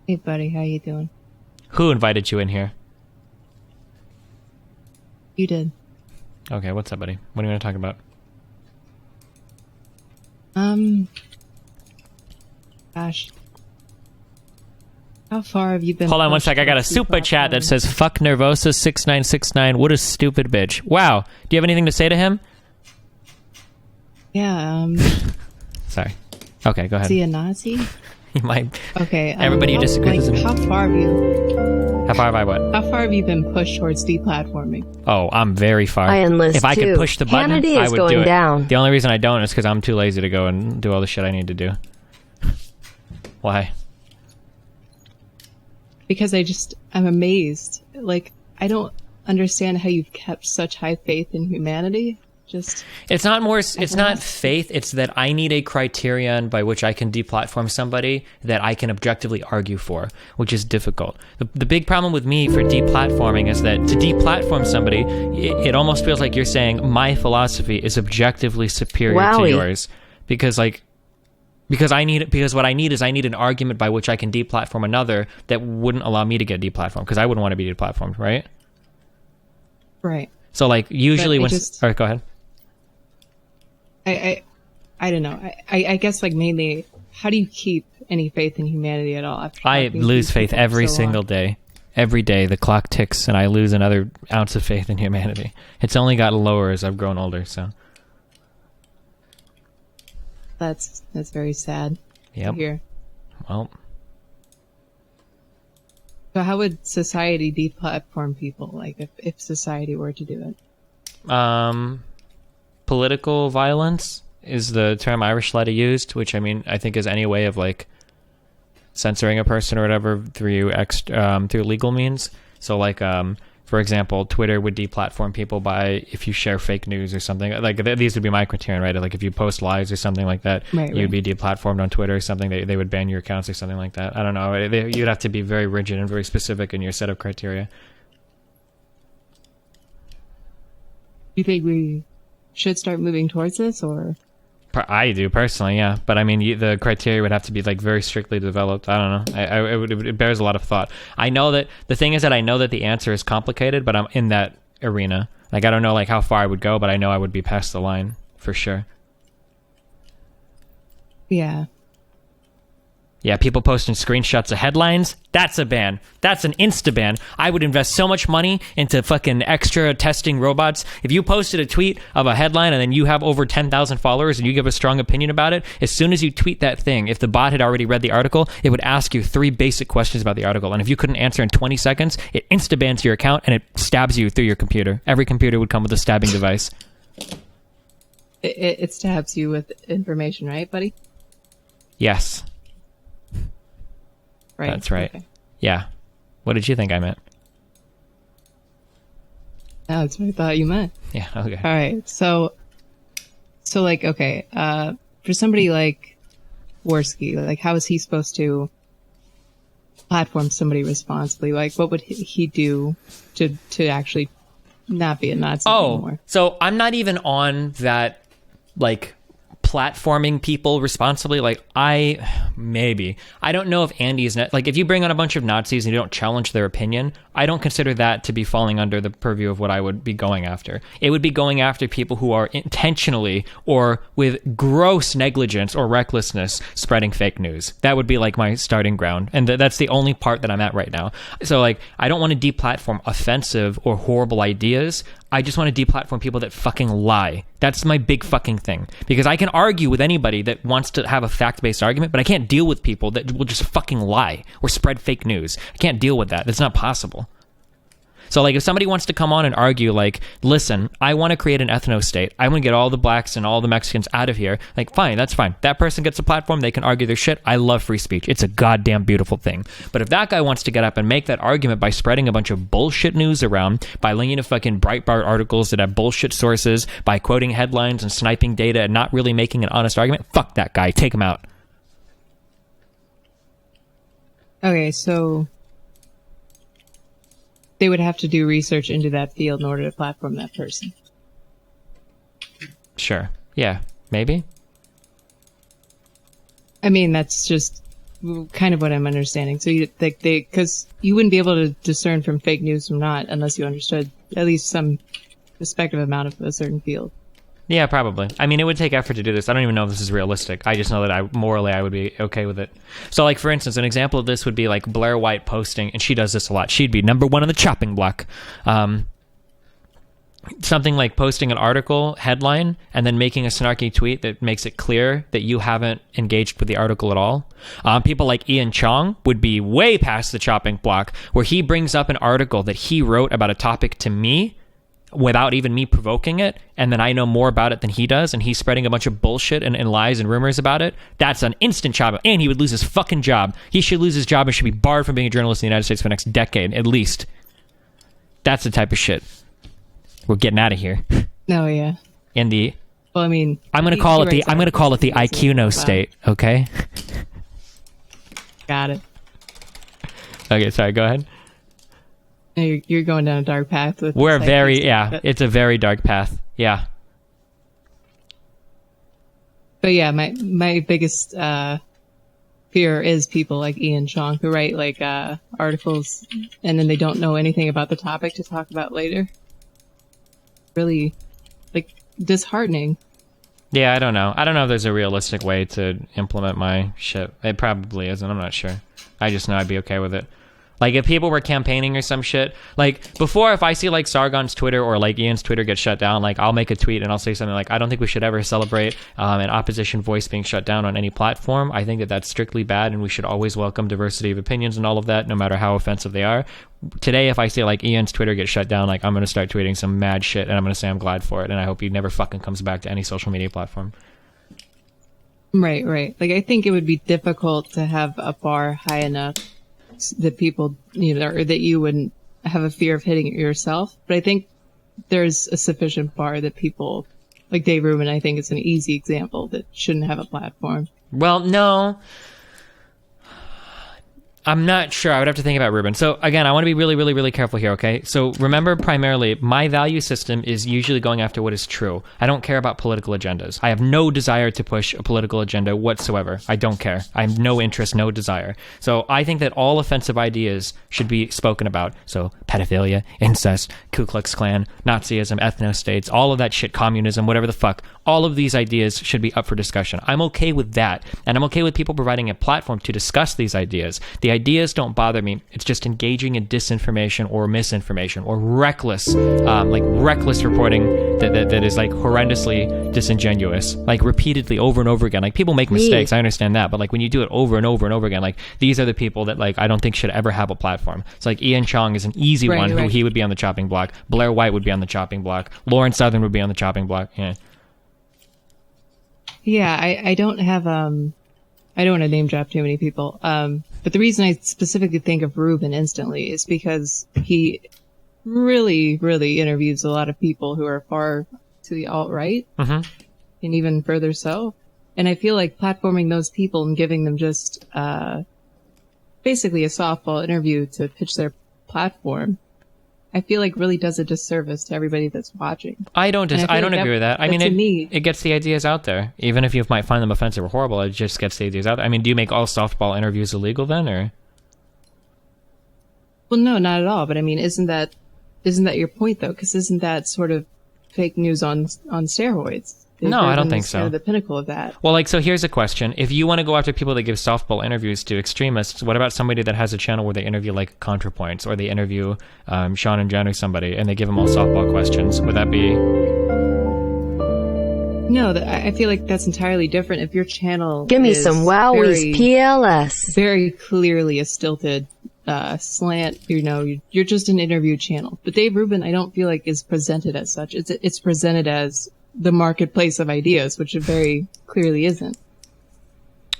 Hey, buddy, how you doing? Who invited you in here? You did. Okay, what's up, buddy? What are you going to talk about? Gosh. How far have you been? Hold on one sec. I got a super chat that says, fuck Nervosa 6969. What a stupid bitch. Wow. Do you have anything to say to him? Yeah, Sorry. Okay, go ahead. is he a Nazi? He might. Okay. Everybody who disagrees with him. How far have you... How far have I what? How far have you been pushed towards deplatforming? Oh, I'm very far. I enlist if I could too. push the button, Hannity I is would going do it. down. The only reason I don't is because I'm too lazy to go and do all the shit I need to do. Why? Because I'm amazed. Like, I don't understand how you've kept such high faith in humanity. It's not faith, it's that I need a criterion by which I can deplatform somebody that I can objectively argue for, which is difficult. The big problem with me for deplatforming is that to deplatform somebody, it almost feels like you're saying my philosophy is objectively superior to yours. Because what I need is an argument by which I can deplatform another that wouldn't allow me to get deplatformed, because I wouldn't want to be deplatformed, right? Right. So like usually when... Alright, go ahead. I don't know. I guess like mainly, how do you keep any faith in humanity at all? I lose faith every single day. Every day the clock ticks and I lose another ounce of faith in humanity. It's only gotten lower as I've grown older, so. That's very sad. Yep. To hear. Well. So how would society deplatform people? Like if society were to do it? Political violence is the term Irish Letta used, which I mean I think is any way of like censoring a person or whatever through legal means. So like for example, Twitter would deplatform people by if you share fake news or something. Like these would be my criterion, right? Like if you post lies or something like that, you'd be deplatformed on Twitter or something. They would ban your accounts or something like that. I don't know. You'd have to be very rigid and very specific in your set of criteria. You think we should start moving towards this, or? I do personally, yeah. But I mean, the criteria would have to be like very strictly developed. I don't know. It bears a lot of thought. I know that the thing is that I know that the answer is complicated, but I'm in that arena. Like I don't know like how far I would go, but I know I would be past the line for sure. Yeah. Yeah, people posting screenshots of headlines, that's a ban. That's an insta-ban. I would invest so much money into fucking extra testing robots. If you posted a tweet of a headline and then you have over 10,000 followers and you give a strong opinion about it, as soon as you tweet that thing, if the bot had already read the article, it would ask you 3 basic questions about the article. And if you couldn't answer in 20 seconds, it insta-bans your account and it stabs you through your computer. Every computer would come with a stabbing device. It stabs you with information, right, buddy? Yes. Right. That's right. Okay. Yeah. What did you think I meant? That's what I thought you meant. Yeah, okay. All right. So like, okay, for somebody like Worski, like how is he supposed to platform somebody responsibly? Like what would he do to actually not be a Nazi anymore? So I'm not even on that, like, platforming people responsibly. Like I don't know if Andy is like, if you bring on a bunch of Nazis and you don't challenge their opinion, I don't consider that to be falling under the purview of what I would be going after. It would be going after people who are intentionally or with gross negligence or recklessness spreading fake news. That would be like my starting ground, and that's the only part that I'm at right now. So like I don't want to deplatform offensive or horrible ideas. I just want to deplatform people that fucking lie. That's my big fucking thing. Because I can argue with anybody that wants to have a fact-based argument, but I can't deal with people that will just fucking lie or spread fake news. I can't deal with that. That's not possible. So like if somebody wants to come on and argue like, listen, I want to create an ethno-state. I want to get all the blacks and all the Mexicans out of here. Like, fine, that's fine. That person gets a platform. They can argue their shit. I love free speech. It's a goddamn beautiful thing. But if that guy wants to get up and make that argument by spreading a bunch of bullshit news around, by linking to fucking Breitbart articles that have bullshit sources, by quoting headlines and sniping data and not really making an honest argument, fuck that guy. Take him out. Okay, so they would have to do research into that field in order to platform that person. Sure. Yeah. Maybe. I mean, that's just kind of what I'm understanding. So because you wouldn't be able to discern from fake news from not unless you understood at least some respective amount of a certain field. Yeah, probably. I mean, it would take effort to do this. I don't even know if this is realistic. I just know that I would be okay with it. So, like, for instance, an example of this would be, like, Blair White posting, and she does this a lot. She'd be number one on the chopping block. Something like posting an article headline and then making a snarky tweet that makes it clear that you haven't engaged with the article at all. People like Ian Chong would be way past the chopping block, where he brings up an article that he wrote about a topic to me without even me provoking it, and then I know more about it than he does, and he's spreading a bunch of bullshit and lies and rumors about it. That's an instant chop, and he would lose his fucking job. He should lose his job and should be barred from being a journalist in the United States for the next decade, at least. That's the type of shit. We're getting out of here. Oh, yeah. In the... Well, I mean... I'm going to call it the IQ no state, okay? Got it. Okay, sorry, go ahead. You're going down a dark path with... We're very... Yeah, it's a very dark path. Yeah. But yeah, my biggest fear is people like Ian Chong who write like articles and then they don't know anything about the topic to talk about later. Really, like, disheartening. Yeah, I don't know. I don't know if there's a realistic way to implement my shit. It probably isn't. I'm not sure. I just know I'd be okay with it. Like, if people were campaigning or some shit, like, before, if I see, like, Sargon's Twitter or, like, Ian's Twitter get shut down, like, I'll make a tweet and I'll say something like, I don't think we should ever celebrate an opposition voice being shut down on any platform. I think that that's strictly bad, and we should always welcome diversity of opinions and all of that, no matter how offensive they are. Today, if I see, like, Ian's Twitter get shut down, like, I'm going to start tweeting some mad shit, and I'm going to say I'm glad for it, and I hope he never fucking comes back to any social media platform. Right. Like, I think it would be difficult to have a bar high enough that people, or that you wouldn't have a fear of hitting it yourself. But I think there's a sufficient bar that people, like Dave Rubin, I think is an easy example that shouldn't have a platform. Well, no. I'm not sure. I would have to think about Ruben. So again, I want to be really, really, really careful here, okay? So remember, primarily, my value system is usually going after what is true. I don't care about political agendas. I have no desire to push a political agenda whatsoever. I don't care. I have no interest, no desire. So I think that all offensive ideas should be spoken about. So pedophilia, incest, Ku Klux Klan, Nazism, ethno-states, all of that shit, communism, whatever the fuck. All of these ideas should be up for discussion. I'm okay with that. And I'm okay with people providing a platform to discuss these ideas. The ideas don't bother me. It's just engaging in disinformation or misinformation or reckless reporting that is like horrendously disingenuous, like repeatedly over and over again. Like, people make mistakes. I understand that. But like, when you do it over and over and over again, like, these are the people that, like, I don't think should ever have a platform. It's like Ian Chong is an easy one who he would be on the chopping block. Blair White would be on the chopping block. Lauren Southern would be on the chopping block. Yeah. Yeah, I don't have, I don't want to name drop too many people. But the reason I specifically think of Rubin instantly is because he really, really interviews a lot of people who are far to the alt-right, and even further so. And I feel like platforming those people and giving them just, basically a softball interview to pitch their platform, I feel like really does a disservice to everybody that's watching. I don't agree with that. I mean, it gets the ideas out there. Even if you might find them offensive or horrible, it just gets the ideas out there. I mean, do you make all softball interviews illegal then, or? Well, no, not at all. But I mean, isn't that your point though? Because isn't that sort of fake news on steroids? No, I don't think so. The pinnacle of that. Well, like, so here's a question. If you want to go after people that give softball interviews to extremists, what about somebody that has a channel where they interview, like, ContraPoints, or they interview Sean and Jen or somebody, and they give them all softball questions? Would that be... No, I feel like that's entirely different. If your channel Give me some wowies, PLS. Very clearly a stilted slant, you're just an interview channel. But Dave Rubin, I don't feel like is presented as such. It's presented as the marketplace of ideas, which it very clearly isn't.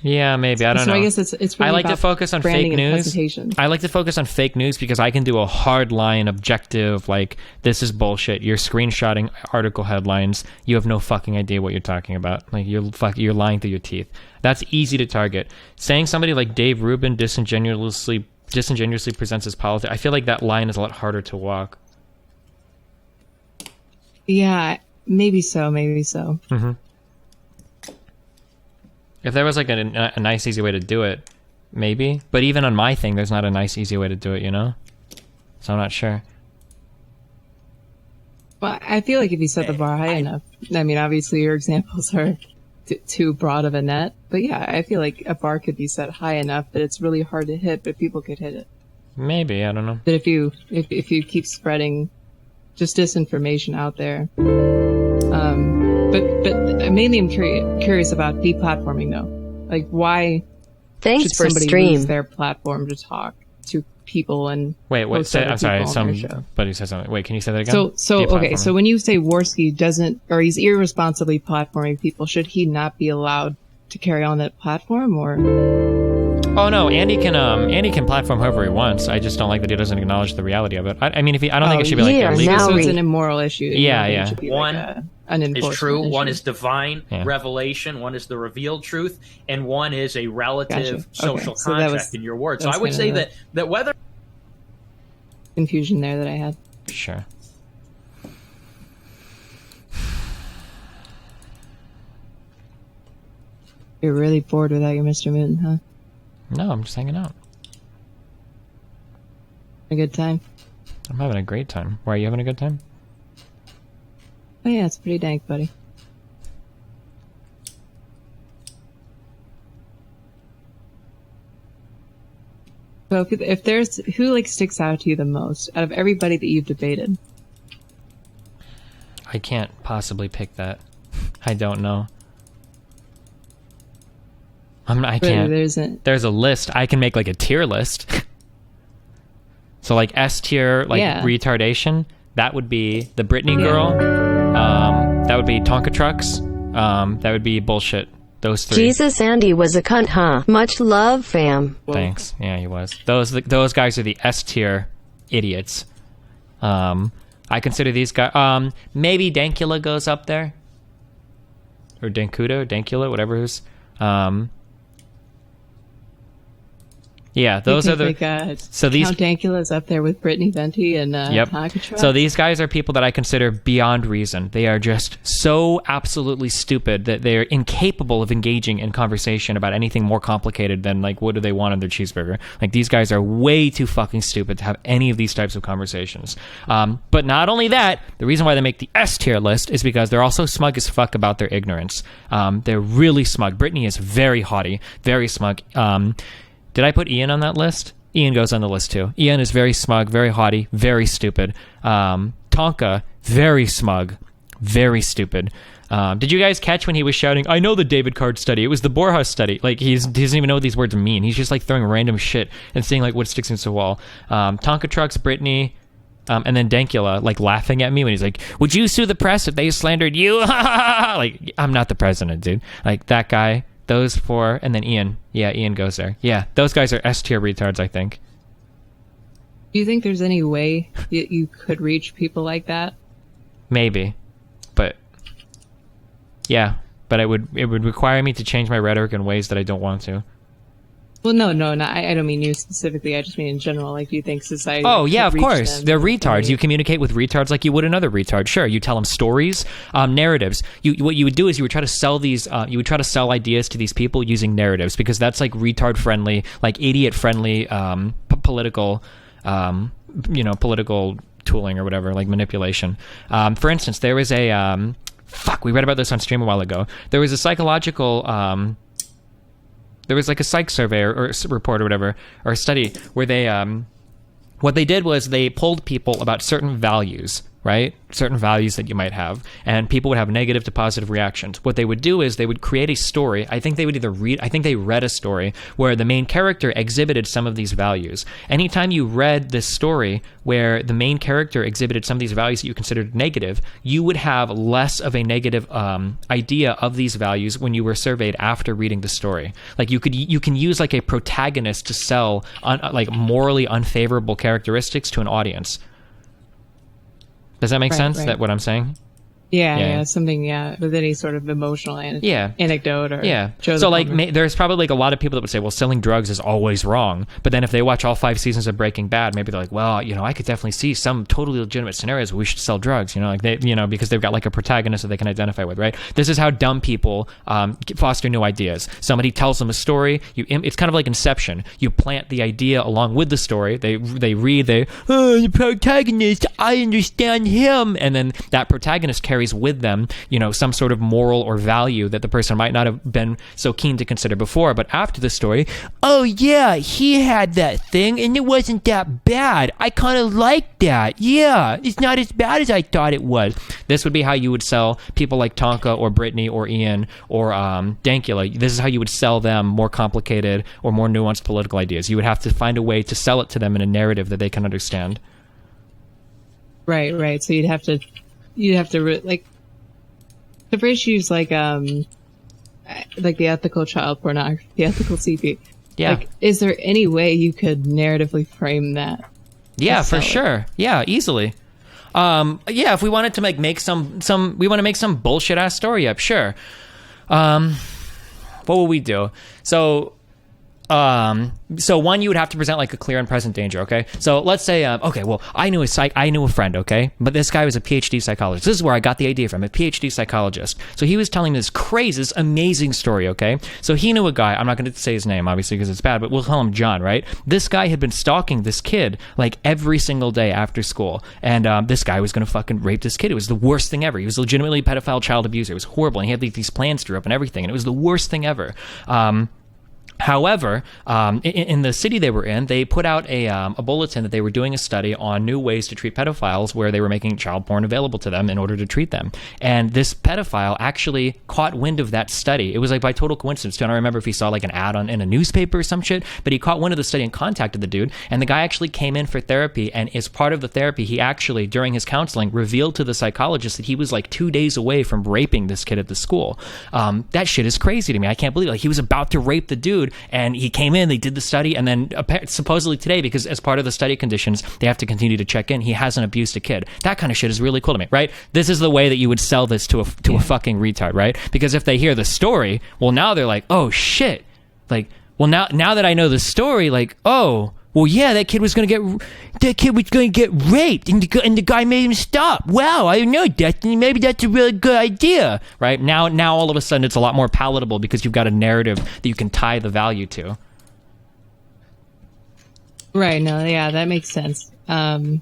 Yeah, maybe. I don't know. So I guess it's really I like to focus on fake news. I like to focus on fake news because I can do a hard line, objective, like, this is bullshit. You're screenshotting article headlines. You have no fucking idea what you're talking about. Like, you're lying through your teeth. That's easy to target. Saying somebody like Dave Rubin disingenuously presents his politics, I feel like that line is a lot harder to walk. Yeah, maybe so. Mm-hmm. If there was like a nice, easy way to do it, maybe. But even on my thing, there's not a nice, easy way to do it, you know? So I'm not sure. Well, I feel like if you set the bar high enough, I mean, obviously your examples are too broad of a net, but yeah, I feel like a bar could be set high enough that it's really hard to hit, but people could hit it. Maybe, I don't know. But if you keep spreading just disinformation out there, but mainly I'm curious about deplatforming though. Like, why Thanks should for somebody stream. lose their platform to talk to people and wait, I'm sorry, somebody said something. Wait, can you say that again? So okay, so when you say Worski doesn't, or he's irresponsibly platforming people, should he not be allowed to carry on that platform, or? Oh no, Andy can platform however he wants. I just don't like that he doesn't acknowledge the reality of it. I mean, I don't think it should be like illegal. now So it's an immoral issue. Yeah. It should be One like an is enforcement true, issue. one is divine revelation, one is the revealed truth, and one is a relative social So that contract was- in your words. So that's I would kind say of that whether confusion there that I had. Sure. You're really bored without your Mr. Moon, huh? No, I'm just hanging out. A good time? I'm having a great time. Why, are you having a good time? Oh yeah, it's pretty dank, buddy. So if there's, who like sticks out to you the most out of everybody that you've debated? I can't possibly pick that. I don't know. I can't. There's a list. I can make like a tier list. So like S tier, like retardation. That would be the Britney girl. That would be Tonka trucks. That would be bullshit. Those three. Jesus, Andy was a cunt, huh? Much love, fam. Thanks. Yeah, he was. Those guys are the S tier idiots. I consider these guys. Maybe Dankula goes up there, or Dankula, whatever it is. Yeah, those are the. Like, so these Count Dankula's up there with Brittany Venti and Tonka Truck. So these guys are people that I consider beyond reason. They are just so absolutely stupid that they're incapable of engaging in conversation about anything more complicated than like what do they want on their cheeseburger. Like these guys are way too fucking stupid to have any of these types of conversations. But not only that, the reason why they make the S tier list is because they're also smug as fuck about their ignorance. They're really smug. Brittany is very haughty, very smug. Did I put Ian on that list? Ian goes on the list too. Ian is very smug, very haughty, very stupid. Tonka, very smug, very stupid. Did you guys catch when he was shouting, I know the David Card study. It was the Borja study. Like, he doesn't even know what these words mean. He's just like throwing random shit and saying like what sticks into the wall. Tonka Trucks, Brittany, and then Dankula, like laughing at me when he's like, would you sue the press if they slandered you? Like, I'm not the president, dude. Like that guy. Those four, and then Ian. Yeah, Ian goes there. Yeah, those guys are S-tier retards, I think. Do you think there's any way that you could reach people like that? Maybe. But, yeah. But it would require me to change my rhetoric in ways that I don't want to. Well, no, I don't mean you specifically. I just mean in general. Like, do you think society? Oh, yeah, of course. Them? They're retards. You communicate with retards like you would another retard. Sure, you tell them stories, narratives. What you would do is you would try to sell these. You would try to sell ideas to these people using narratives because that's like retard friendly, like idiot friendly, political, political tooling or whatever, like manipulation. For instance, there was a we read about this on stream a while ago. There was a psychological. There was like a psych survey or report or whatever, or a study where they, what they did was they polled people about certain values, right? Certain values that you might have, and people would have negative to positive reactions. What they would do is they would create a story. I think they read a story where the main character exhibited some of these values. Anytime you read this story where the main character exhibited some of these values that you considered negative, you would have less of a negative idea of these values when you were surveyed after reading the story. Like you can use like a protagonist to sell like morally unfavorable characteristics to an audience. Does that make sense? Right. That what I'm saying? Yeah, something, with any sort of emotional anecdote or show. So like, there's probably like a lot of people that would say, well, selling drugs is always wrong. But then if they watch all 5 seasons of Breaking Bad, maybe they're like, well, you know, I could definitely see some totally legitimate scenarios where we should sell drugs, you know, like they, you know, because they've got like a protagonist that they can identify with, right? This is how dumb people foster new ideas. Somebody tells them a story. It's kind of like Inception. You plant the idea along with the story. They read, the protagonist, I understand him. And then that protagonist carries with them, you know, some sort of moral or value that the person might not have been so keen to consider before. But after the story, oh yeah, he had that thing and it wasn't that bad. I kind of liked that. Yeah, it's not as bad as I thought it was. This would be how you would sell people like Tonka or Brittany or Ian or Dankula. This is how you would sell them more complicated or more nuanced political ideas. You would have to find a way to sell it to them in a narrative that they can understand. Right. So you'd have to like, so for issues like the ethical child pornography, the ethical CP. Yeah. Like, is there any way you could narratively frame that? Yeah, for sure. Yeah, easily. If we wanted to make some we want to make some bullshit ass story up, sure. What will we do? So one, you would have to present like a clear and present danger, okay? So let's say, I knew a friend, okay? But this guy was a PhD psychologist. This is where I got the idea from, a PhD psychologist. So he was telling this amazing story, okay? So he knew a guy, I'm not going to say his name, obviously, because it's bad, but we'll call him John, right? This guy had been stalking this kid, like, every single day after school. And this guy was going to fucking rape this kid. It was the worst thing ever. He was legitimately a pedophile child abuser. It was horrible. And he had like, these plans drew up and everything. And it was the worst thing ever. However, in the city they were in, they put out a bulletin that they were doing a study on new ways to treat pedophiles, where they were making child porn available to them in order to treat them. And this pedophile actually caught wind of that study. It was like by total coincidence. I don't remember if he saw like an ad in a newspaper or some shit, but he caught wind of the study and contacted the dude. And the guy actually came in for therapy. And as part of the therapy, he actually, during his counseling, revealed to the psychologist that he was like 2 days away from raping this kid at the school. That shit is crazy to me. I can't believe it. Like, he was about to rape the dude. And he came in, they did the study, and then supposedly today, because as part of the study conditions, they have to continue to check in, he hasn't abused a kid. That kind of shit is really cool to me, right? This is the way that you would sell this to a fucking retard, right? Because if they hear the story, well, now they're like, oh, shit. Like, well, now that I know the story, like, oh, well, yeah, that kid was going to get raped, and the guy made him stop. Wow, I don't know, Destiny, maybe that's a really good idea, right? Now all of a sudden it's a lot more palatable because you've got a narrative that you can tie the value to. Right, no, yeah, that makes sense. So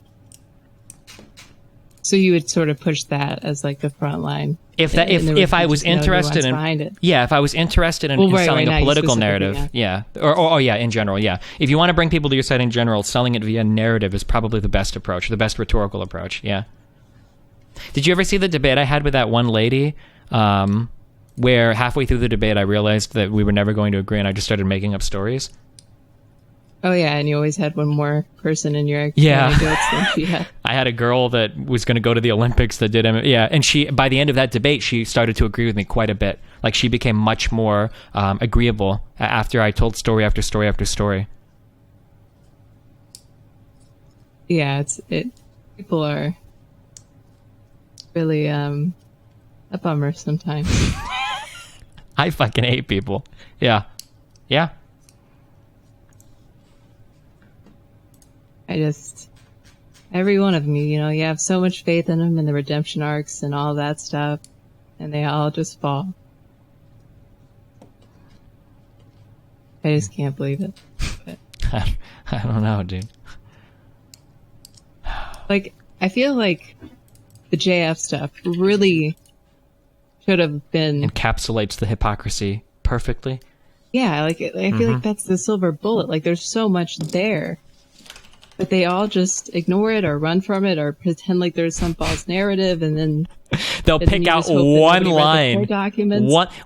you would sort of push that as like the front line. If I was interested in selling a political narrative, or in general, yeah. If you want to bring people to your site in general, selling it via narrative is probably the best approach, the best rhetorical approach. Yeah. Did you ever see the debate I had with that one lady, where halfway through the debate I realized that we were never going to agree, and I just started making up stories? Oh yeah, and you always had one more person in your anecdotes than she had. I had a girl that was going to go to the Olympics that did and she, by the end of that debate, she started to agree with me quite a bit. Like, she became much more agreeable after I told story after story after story. Yeah, people are really a bummer sometimes. I fucking hate people. Yeah. Every one of them, you have so much faith in them and the redemption arcs and all that stuff, and they all just fall. I just can't believe it. But, I don't know, dude. Like, I feel like the JF stuff really should have been... encapsulates the hypocrisy perfectly. Yeah, like, I feel like that's the silver bullet. Like, there's so much there. But they all just ignore it or run from it or pretend like there's some false narrative, and then they'll pick out one line.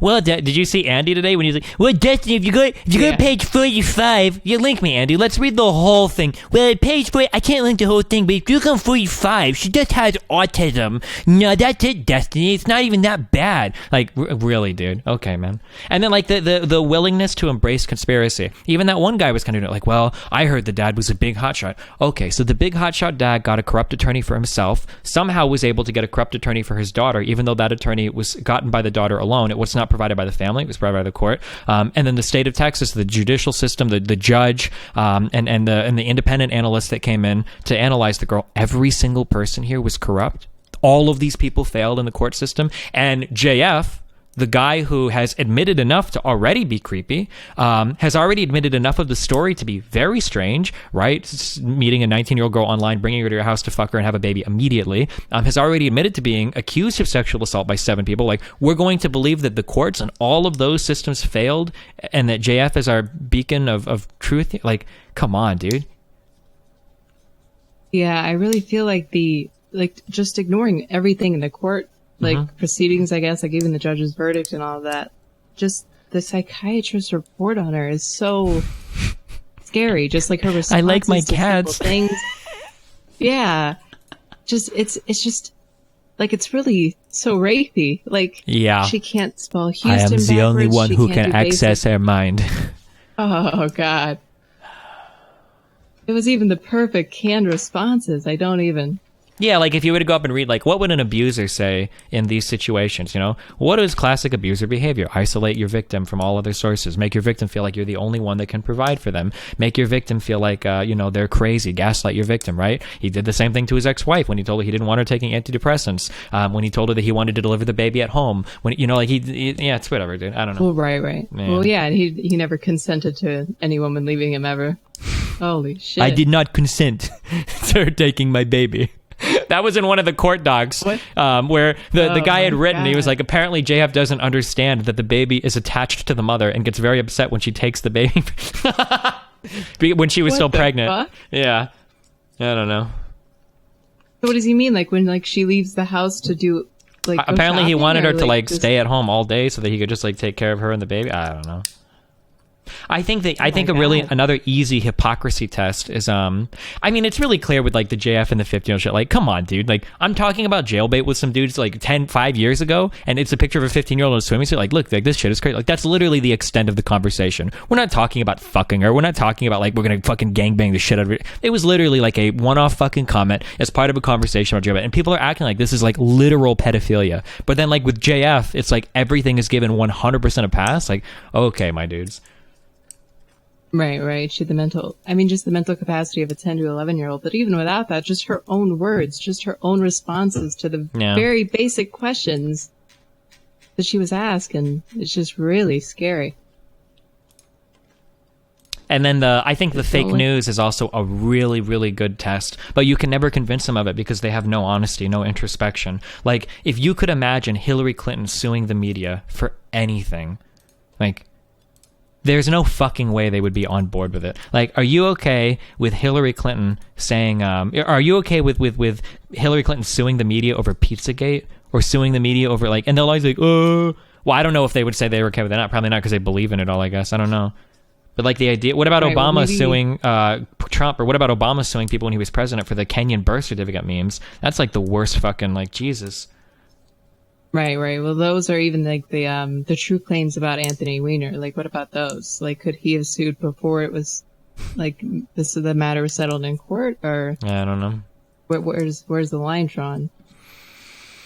Well, did you see Andy today when he's like, "Well, Destiny, if you go to page 45, you link me, Andy. Let's read the whole thing." Well, at page 40, I can't link the whole thing, but if you go on 45, she just has autism. No, that's it, Destiny. It's not even that bad. Like, really, dude? Okay, man. And then like the willingness to embrace conspiracy. Even that one guy was kind of like, "Well, I heard the dad was a big hotshot." Okay, so the big hotshot dad got a corrupt attorney for himself. Somehow was able to get a corrupt attorney for for his daughter, even though that attorney was gotten by the daughter alone. It was not provided by the family. It was provided by the court. And then the state of Texas, the judicial system, the judge, and the independent analyst that came in to analyze the girl. Every single person here was corrupt. All of these people failed in the court system. And JF, the guy who has admitted enough to already be creepy, has already admitted enough of the story to be very strange, right? Meeting a 19-year-old girl online, bringing her to your house to fuck her and have a baby immediately, has already admitted to being accused of sexual assault by 7 people. Like, we're going to believe that the courts and all of those systems failed and that JF is our beacon of truth? Like, come on, dude. Yeah, I really feel like just ignoring everything in the court proceedings, I guess, like even the judge's verdict and all of that. Just the psychiatrist's report on her is so scary. Just like her responses. I like my cats. Things. Yeah, it's just like it's really so rapey. Like, yeah, she can't spell Houston. I am the backwards. Only one who can access her mind. Oh God! It was even the perfect canned responses. I don't even. Yeah, like if you were to go up and read, like, what would an abuser say in these situations, you know? What is classic abuser behavior? Isolate your victim from all other sources. Make your victim feel like you're the only one that can provide for them. Make your victim feel like, they're crazy. Gaslight your victim, right? He did the same thing to his ex-wife when he told her he didn't want her taking antidepressants. When he told her that he wanted to deliver the baby at home. When, it's whatever, dude. I don't know. Well, right. Yeah. Well, yeah, and he never consented to any woman leaving him ever. Holy shit. I did not consent to her taking my baby. That was in one of the court docs where the guy had written, he was like, apparently JF doesn't understand that the baby is attached to the mother and gets very upset when she takes the baby when she was still pregnant. Fuck? Yeah. I don't know. So what does he mean? Like when she leaves the house to do apparently he wanted her to stay at home all day so that he could just take care of her and the baby. I don't know. I think another easy hypocrisy test is it's really clear with the JF and the 50-year-old shit. Like, come on, dude. Like, I'm talking about jailbait with some dudes 5 years ago, and it's a picture of a 15-year-old in a swimming suit. Like, look, this shit is crazy. Like, that's literally the extent of the conversation. We're not talking about fucking her. We're not talking about we're gonna fucking gangbang the shit out of it. It was literally a one-off fucking comment as part of a conversation about jailbait, and people are acting like this is literal pedophilia. But then with JF, it's everything is given 100% a pass. Like, okay, my dudes. Right. Just the mental capacity of a 10 to 11-year-old. But even without that, just her own words, just her own responses to the very basic questions that she was asked. And it's just really scary. And then I think the fake news is also a really, really good test, but you can never convince them of it because they have no honesty, no introspection. Like, if you could imagine Hillary Clinton suing the media for anything, there's no fucking way they would be on board with it. Are you okay with Hillary Clinton saying, are you okay with Hillary Clinton suing the media over Pizzagate or suing the media over and they'll always well, I don't know if they would say they were okay with it. Probably not because they believe in it all, I guess. I don't know. But the idea, what about Obama suing Trump, or what about Obama suing people when he was president for the Kenyan birth certificate memes? That's the worst fucking, Jesus. Right. Well, those are even the true claims about Anthony Weiner. What about those? Could he have sued before it was the matter was settled in court, or I don't know. Where's the line drawn?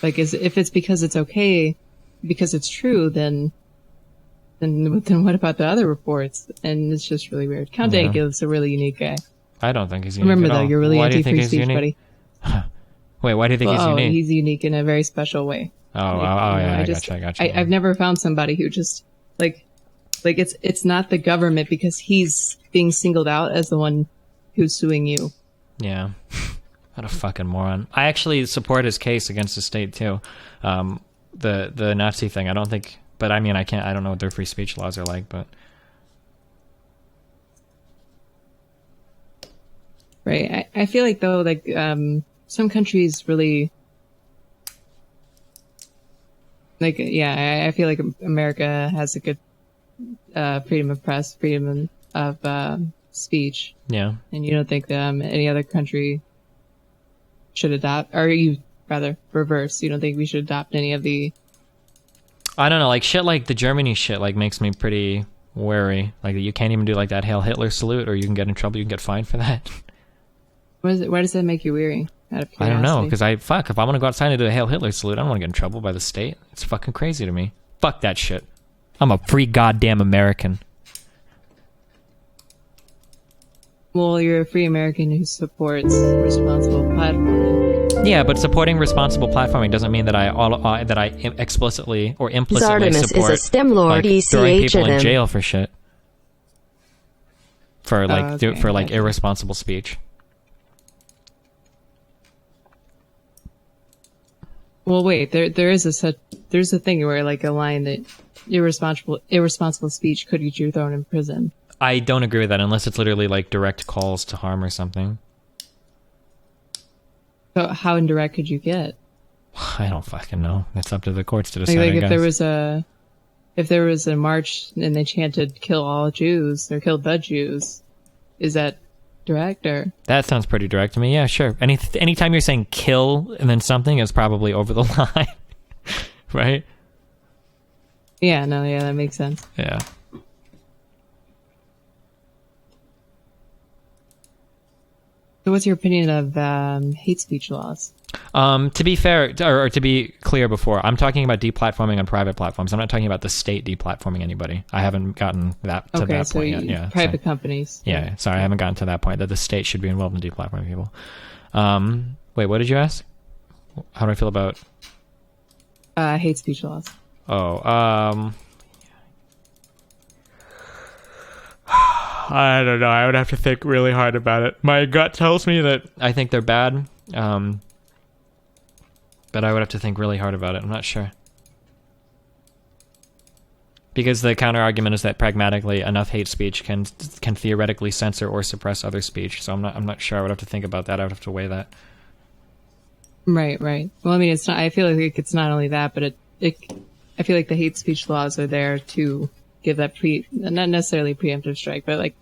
If it's because it's okay, because it's true, then what about the other reports? And it's just really weird. Count Dankula's a really unique guy. I don't think he's unique. Remember at all. Though, you're really anti-free speech, buddy. Wait, why do you think he's unique? He's unique in a very special way. I gotcha. I've never found somebody who just it's not the government because he's being singled out as the one who's suing you. Yeah. What a fucking moron. I actually support his case against the state too. The Nazi thing, I don't think, but I don't know what their free speech laws are like, but. Right. I feel though, some countries really, I feel like America has a good freedom of press, freedom of speech. Yeah. And you don't think any other country should adopt, or you rather reverse, you don't think we should adopt any of the... I don't know, shit the Germany shit makes me pretty wary. You can't even do that Hail Hitler salute, or you can get in trouble, you can get fined for that. Why does that make you weary? Out of I don't know, curiosity. because if I want to go outside and do a Hail Hitler salute, I don't want to get in trouble by the state. It's fucking crazy to me. Fuck that shit. I'm a free goddamn American. Well, you're a free American who supports responsible platforming. Yeah, but supporting responsible platforming doesn't mean that I explicitly or implicitly Zardemus support is a STEM lord, like, throwing people in ECHM. jail for shit. For like okay, for like gotcha. irresponsible speech. Well, wait. There's a thing where like a line that irresponsible speech could get you thrown in prison. I don't agree with that unless it's literally like direct calls to harm or something. So how indirect could you get? I don't fucking know. It's up to the courts to decide. Like I if guess. there was a march and they chanted "Kill all Jews" or "Kill the Jews," is that direct or? That sounds pretty direct to me. Yeah, sure. Anytime you're saying kill and then something is probably over the line, right? Yeah, no, yeah, that makes sense. Yeah. So what's your opinion of hate speech laws? To be fair, or to be clear before, I'm talking about deplatforming on private platforms. I'm not talking about the state deplatforming anybody. I haven't gotten to that So point yet. Yeah, private companies. Yeah, sorry, I haven't gotten to that point that the state should be involved in deplatforming people. Wait, what did you ask? How do I feel about? Hate speech laws. Oh, I don't know. I would have to think really hard about it. My gut tells me that I think they're bad, but I would have to think really hard about it. I'm not sure. Because the counter argument is that pragmatically enough hate speech can theoretically censor or suppress other speech. So I'm not sure. I would have to think about that. I would have to weigh that. Right. Well, I mean, it's not. I feel like it's not only that, but I feel like the hate speech laws are there to give that not necessarily preemptive strike, but like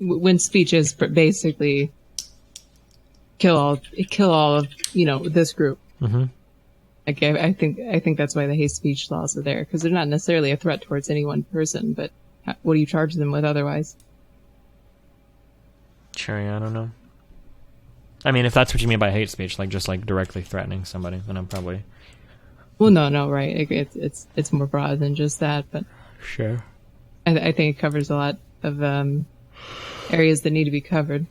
when speech is basically kill all of this group. Mm-hmm. Like I think that's why the hate speech laws are there, because they're not necessarily a threat towards any one person, but what do you charge them with otherwise? Sure, yeah, I don't know. I mean, if that's what you mean by hate speech, like just like directly threatening somebody, then I'm probably... Well, no, right. It's more broad than just that, but Sure. I think it covers a lot of areas that need to be covered.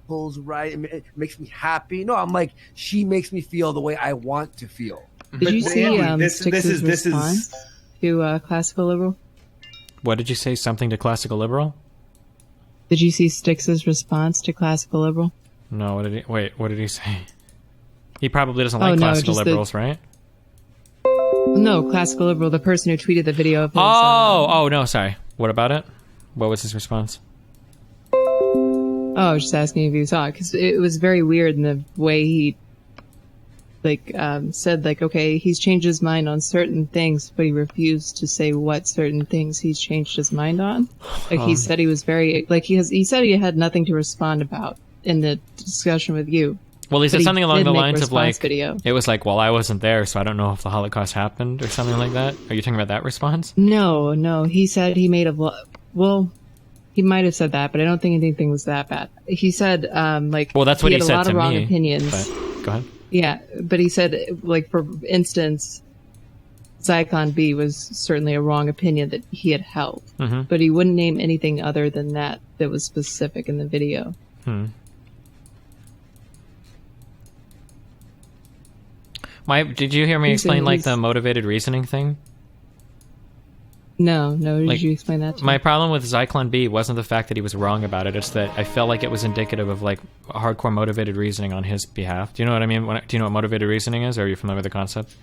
Right, it makes me happy. No, I'm like, she makes me feel the way I want to feel. Did you see this Styx's is response to classical liberal? What did you say? Something to classical liberal? Did you see Styx's response to classical liberal? No, what did he say? He probably doesn't like no, classical just liberals, right? No, classical liberal, the person who tweeted the video of his... Oh, no, sorry. What about it? What was his response? I was just asking if you saw it, because it was very weird in the way he said, like, okay, he's changed his mind on certain things, but he refused to say what certain things he's changed his mind on. Like, he said he was very, like, he said he had nothing to respond about in the discussion with you. Well, he said something along did the make a lines of, like, response video. it was like, well, I wasn't there, so I don't know if the Holocaust happened, or something like that. Are you talking about that response? No, he said he made a well, he might have said that, but I don't think anything was that bad. He said, well, that's what he had said a lot to of wrong me, opinions. But, go ahead. Yeah, but he said, like, for instance, Zyklon B was certainly a wrong opinion that he had held, but he wouldn't name anything other than that was specific in the video. Did you hear me explain, like, the motivated reasoning thing? No, did Like, you explain that to My me? problem with Zyklon B wasn't the fact that he was wrong about it. It's that I felt like it was indicative of, like, hardcore motivated reasoning on his behalf. Do you know what I mean? Do you know what motivated reasoning is? Or are you familiar with the concept?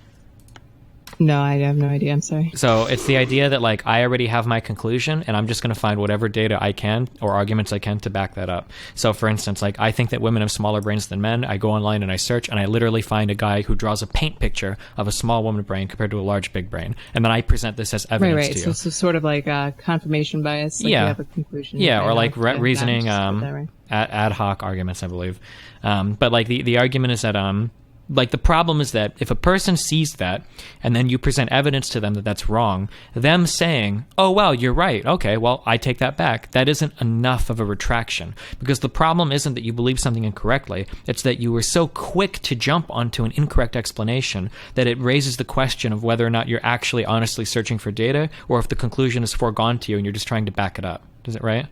No, I have no idea. I'm sorry. So it's the idea that, like, I already have my conclusion, and I'm just going to find whatever data I can or arguments I can to back that up. So, for instance, like, I think that women have smaller brains than men. I go online and I search, and I literally find a guy who draws a paint picture of a small woman brain compared to a large big brain. And then I present this as evidence Right. to So you. it's sort of like confirmation bias. Like Yeah. You have a conclusion. Yeah, you or find like out. reasoning, Got that right. ad hoc arguments, I believe. But like the argument is that like, the problem is that if a person sees that and then you present evidence to them that that's wrong, them saying, oh, well, you're right. Okay, well, I take that back. That isn't enough of a retraction, because the problem isn't that you believe something incorrectly. It's that you were so quick to jump onto an incorrect explanation that it raises the question of whether or not you're actually honestly searching for data, or if the conclusion is foregone to you and you're just trying to back it up. Is it right?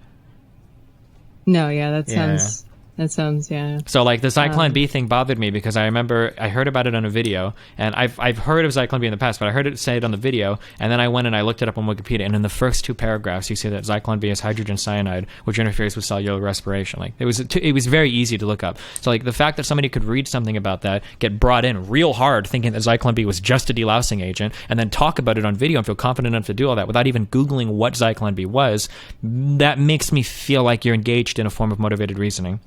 No, yeah, that sounds, yeah. So, like, the Zyklon B thing bothered me because I remember I heard about it on a video, and I've heard of Zyklon B in the past, but I heard it say it on the video, and then I went and I looked it up on Wikipedia, and in the first 2 paragraphs, you see that Zyklon B is hydrogen cyanide, which interferes with cellular respiration. Like, it was very easy to look up. So, like, the fact that somebody could read something about that, get brought in real hard, thinking that Zyklon B was just a delousing agent, and then talk about it on video and feel confident enough to do all that without even Googling what Zyklon B was, that makes me feel like you're engaged in a form of motivated reasoning.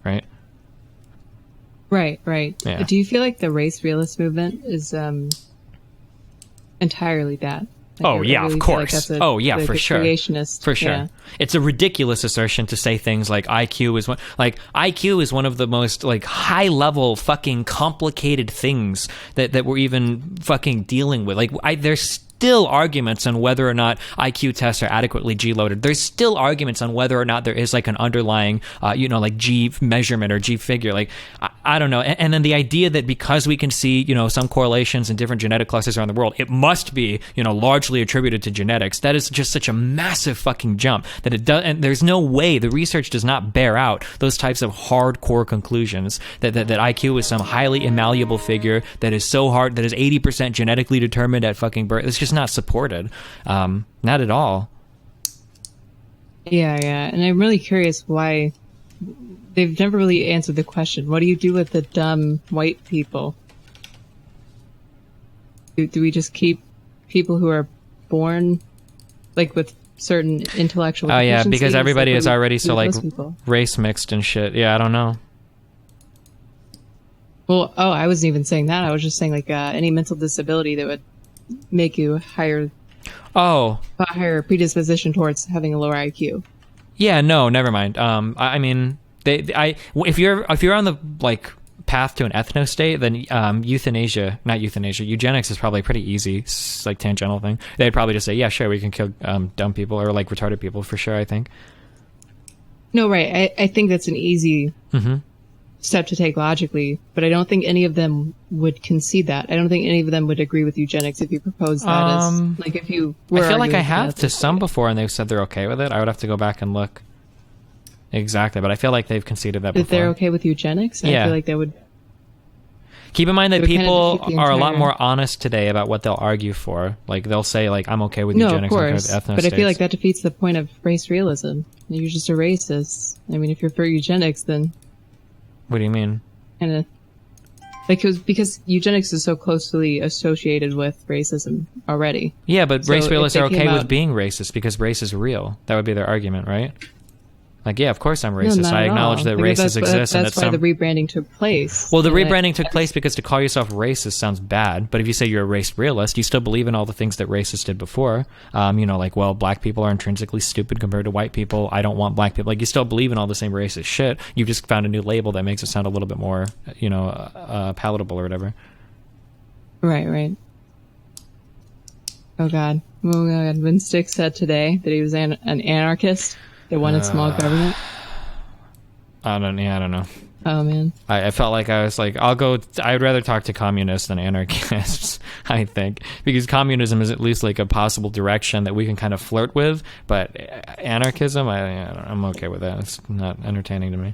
Right? Right. Yeah. Do you feel like the race realist movement is entirely that? Like, Oh, yeah, of course. Like for sure. Creationist. For sure. Yeah. It's a ridiculous assertion to say things like IQ is one of the most, like, high-level fucking complicated things that we're even fucking dealing with. Like, there's still arguments on whether or not IQ tests are adequately G-loaded. There's still arguments on whether or not there is, like, an underlying, like, G measurement or G figure. Like, I don't know. And then the idea that because we can see, some correlations in different genetic clusters around the world, it must be, largely attributed to genetics. That is just such a massive fucking jump that it does. And there's no way, the research does not bear out those types of hardcore conclusions that IQ is some highly immalleable figure that is so hard, that is 80% genetically determined at fucking birth. It's just not supported. Not at all. Yeah. And I'm really curious why they've never really answered the question. What do you do with the dumb white people? Do we just keep people who are born, like, with certain intellectual deficiencies? Yeah, because everybody is already so, like, race mixed and shit. Yeah, I don't know. Well, I wasn't even saying that. I was just saying, like, any mental disability that would make you a higher predisposition towards having a lower IQ. Yeah, no, never mind. I mean, if you're on the, like, path to an ethno state, then eugenics is probably a pretty easy, like, tangential thing. They'd probably just say, yeah, sure, we can kill dumb people or, like, retarded people for sure, I think. No, right. I think that's an easy step to take logically, but I don't think any of them would concede that. I don't think any of them would agree with eugenics if you proposed that as, like, if you were. I feel like I have to some before, and they've said they're okay with it. I would have to go back and look. Exactly, but I feel like they've conceded that before. If they're okay with eugenics? Yeah. I feel like they would. Keep in mind that people are a lot more honest today about what they'll argue for. Like, they'll say, like, I'm okay with eugenics. No, of course. But I feel like that defeats the point of race realism. You're just a racist. I mean, if you're for eugenics, then... What do you mean? Kind of... Like, because eugenics is so closely associated with racism already. Yeah, but race realists are okay with being racist because race is real. That would be their argument, right? Like, yeah, of course I'm racist. No, I acknowledge that races exist. That's why the rebranding took place. Well, the rebranding took place because to call yourself racist sounds bad. But if you say you're a race realist, you still believe in all the things that racists did before. Like, well, black people are intrinsically stupid compared to white people. I don't want black people. Like, you still believe in all the same racist shit. You've just found a new label that makes it sound a little bit more, palatable or whatever. Right. Oh, God. Winstick said today that he was an anarchist. They wanted small government. I don't know. Oh, man. I felt like I was like, I'd rather talk to communists than anarchists, I think. Because communism is at least like a possible direction that we can kind of flirt with. But anarchism, I'm okay with that. It's not entertaining to me.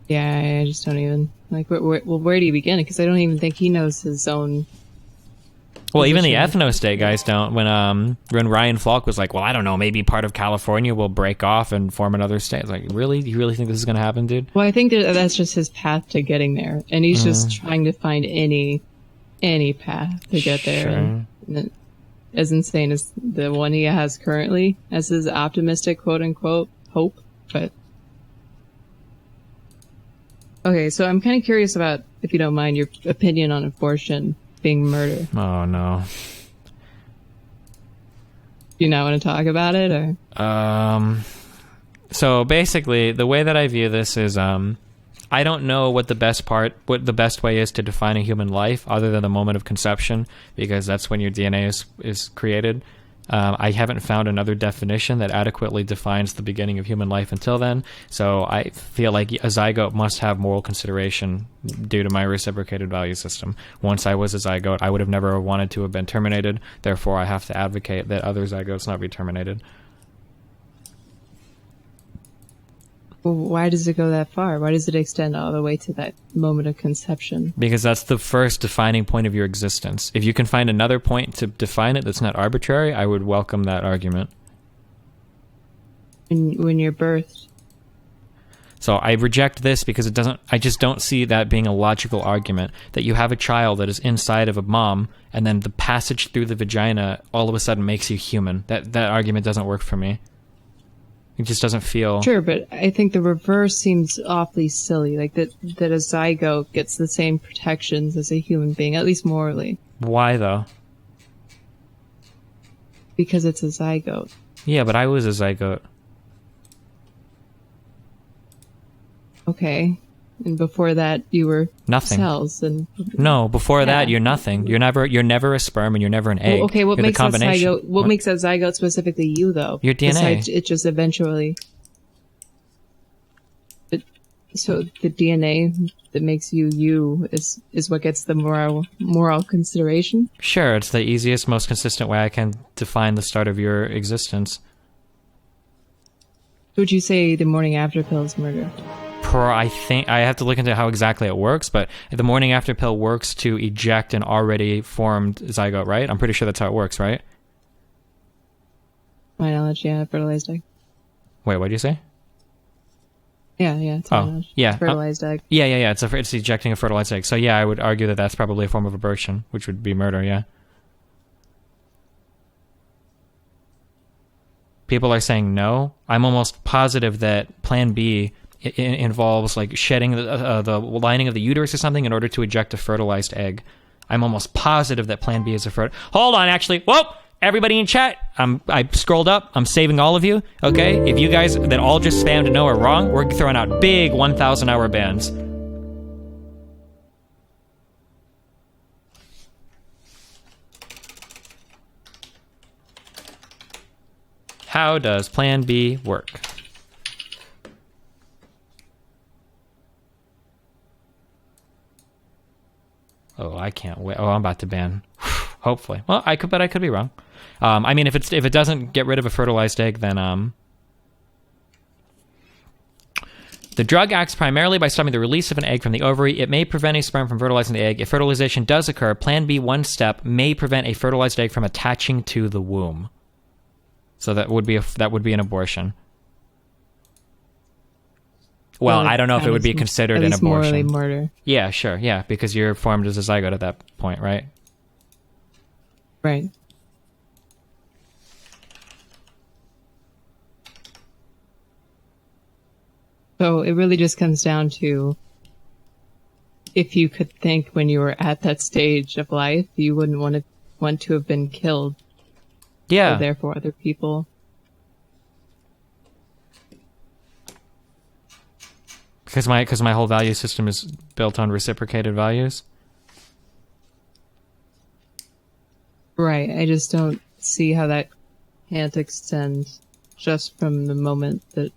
Yeah, I just don't even... Like, where do you begin? Because I don't even think he knows his own... Well, even the ethno-state guys don't. When Ryan Falk was like, well, I don't know, maybe part of California will break off and form another state. It's like, really? You really think this is going to happen, dude? Well, I think that's just his path to getting there. And he's just trying to find any path to get there. Sure. And as insane as the one he has currently, as his optimistic quote-unquote hope. But okay, so I'm kind of curious about, if you don't mind, your opinion on abortion being murder. Oh, no. Do you not want to talk about it, or? So basically, the way that I view this is, I don't know what the best way is to define a human life other than the moment of conception, because that's when your DNA is created. I haven't found another definition that adequately defines the beginning of human life until then. So I feel like a zygote must have moral consideration due to my reciprocated value system. Once I was a zygote, I would have never wanted to have been terminated. Therefore, I have to advocate that other zygotes not be terminated. Well, why does it go that far? Why does it extend all the way to that moment of conception? Because that's the first defining point of your existence. If you can find another point to define it that's not arbitrary, I would welcome that argument. When you're birthed. So I reject this because I just don't see that being a logical argument, that you have a child that is inside of a mom and then the passage through the vagina all of a sudden makes you human. That argument doesn't work for me. It just doesn't feel... Sure, but I think the reverse seems awfully silly. Like that a zygote gets the same protections as a human being, at least morally. Why, though? Because it's a zygote. Yeah, but I was a zygote. Okay. And before that, you were nothing. Cells and no. Before that, you're nothing. You're never a sperm, and you're never an egg. Well, okay, what you're makes that zygote? What makes that zygote specifically you, though? Your DNA. Besides, it just eventually. So the DNA that makes you is what gets the moral consideration. Sure, it's the easiest, most consistent way I can define the start of your existence. Would you say the morning after pill is murder? I think I have to look into how exactly it works, but the morning after pill works to eject an already formed zygote, right? I'm pretty sure that's how it works, right? My knowledge, yeah, fertilized egg. Wait, what did you say? Yeah, it's my knowledge. Yeah, fertilized egg. Yeah. It's ejecting a fertilized egg. So yeah, I would argue that that's probably a form of abortion, which would be murder. Yeah. People are saying no. I'm almost positive that Plan B involves like shedding the lining of the uterus or something in order to eject a fertilized egg. I'm almost positive that Plan B is a Hold on, actually. Whoa! Everybody in chat, I scrolled up. I'm saving all of you. Okay, if you guys that all just spammed no are wrong, we're throwing out big 1,000-hour bans. How does Plan B work? Oh, I can't wait. Oh, I'm about to ban. Hopefully. Well, I could be wrong. I mean, if it doesn't get rid of a fertilized egg, then the drug acts primarily by stopping the release of an egg from the ovary. It may prevent a sperm from fertilizing the egg. If fertilization does occur, Plan B one step may prevent a fertilized egg from attaching to the womb. So that would be an abortion. Well, I don't know if it would be considered an abortion. Morally murder. Yeah, sure. Yeah, because you're formed as a zygote at that point, right? Right. So it really just comes down to if you could think when you were at that stage of life, you wouldn't want to have been killed. Yeah. So therefore, other people. Because my whole value system is built on reciprocated values. Right. I just don't see how that can't extend just from the moment that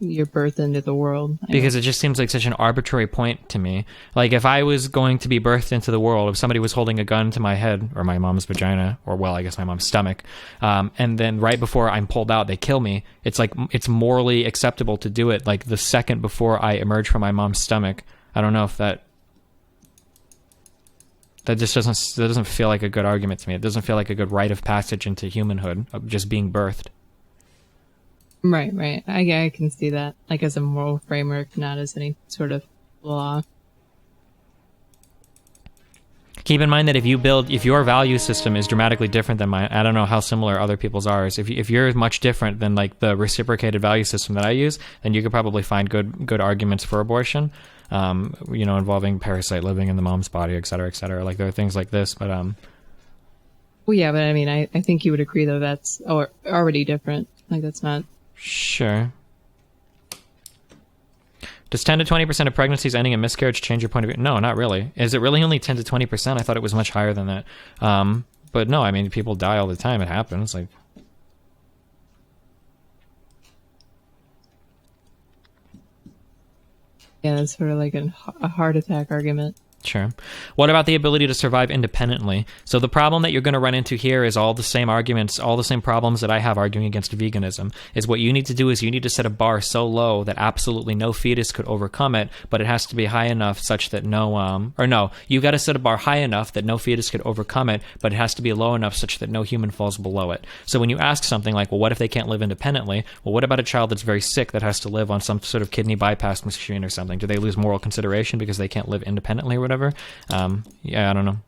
you're birthed into the world. Because it just seems like such an arbitrary point to me. Like, if I was going to be birthed into the world, if somebody was holding a gun to my head or my mom's vagina, or, well, I guess my mom's stomach, and then right before I'm pulled out, they kill me, it's like, it's morally acceptable to do it, like, the second before I emerge from my mom's stomach. I don't know if that just doesn't feel like a good argument to me. It doesn't feel like a good rite of passage into humanhood, of just being birthed. Right. I can see that, like, as a moral framework, not as any sort of law. Keep in mind that if your value system is dramatically different than mine, I don't know how similar other people's are. If you're much different than like the reciprocated value system that I use, then you could probably find good arguments for abortion. Involving parasite living in the mom's body, et cetera, et cetera. Like, there are things like this, but Well, yeah, but I mean, I think you would agree though that's already different. Like, that's not. Sure. Does 10 to 20% of pregnancies ending in miscarriage change your point of view? No, not really. Is it really only 10 to 20%? I thought it was much higher than that. But no, I mean, people die all the time. It happens. Like, Yeah, that's sort of like a heart attack argument. sure. What about the ability to survive independently? So the problem that you're going to run into here is all the same arguments, all the same problems that I have arguing against veganism. Is what you need to do is you need to set a bar so low that absolutely no fetus could overcome it, but it has to be high enough such that you got to set a bar high enough that no fetus could overcome it, but it has to be low enough such that no human falls below it. So when you ask something like, well, what if they can't live independently? Well, what about a child that's very sick that has to live on some sort of kidney bypass machine or something? Do they lose moral consideration because they can't live independently or whatever? Yeah, I don't know.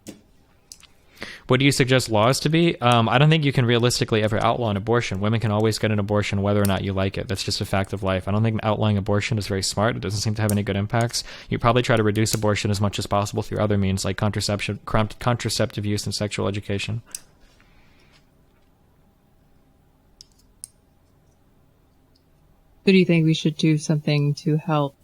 What do you suggest laws to be? I don't think you can realistically ever outlaw an abortion. Women can always get an abortion whether or not you like it. That's just a fact of life. I don't think outlawing abortion is very smart. It doesn't seem to have any good impacts. You probably try to reduce abortion as much as possible through other means like contraceptive use and sexual education. So do you think we should do something to help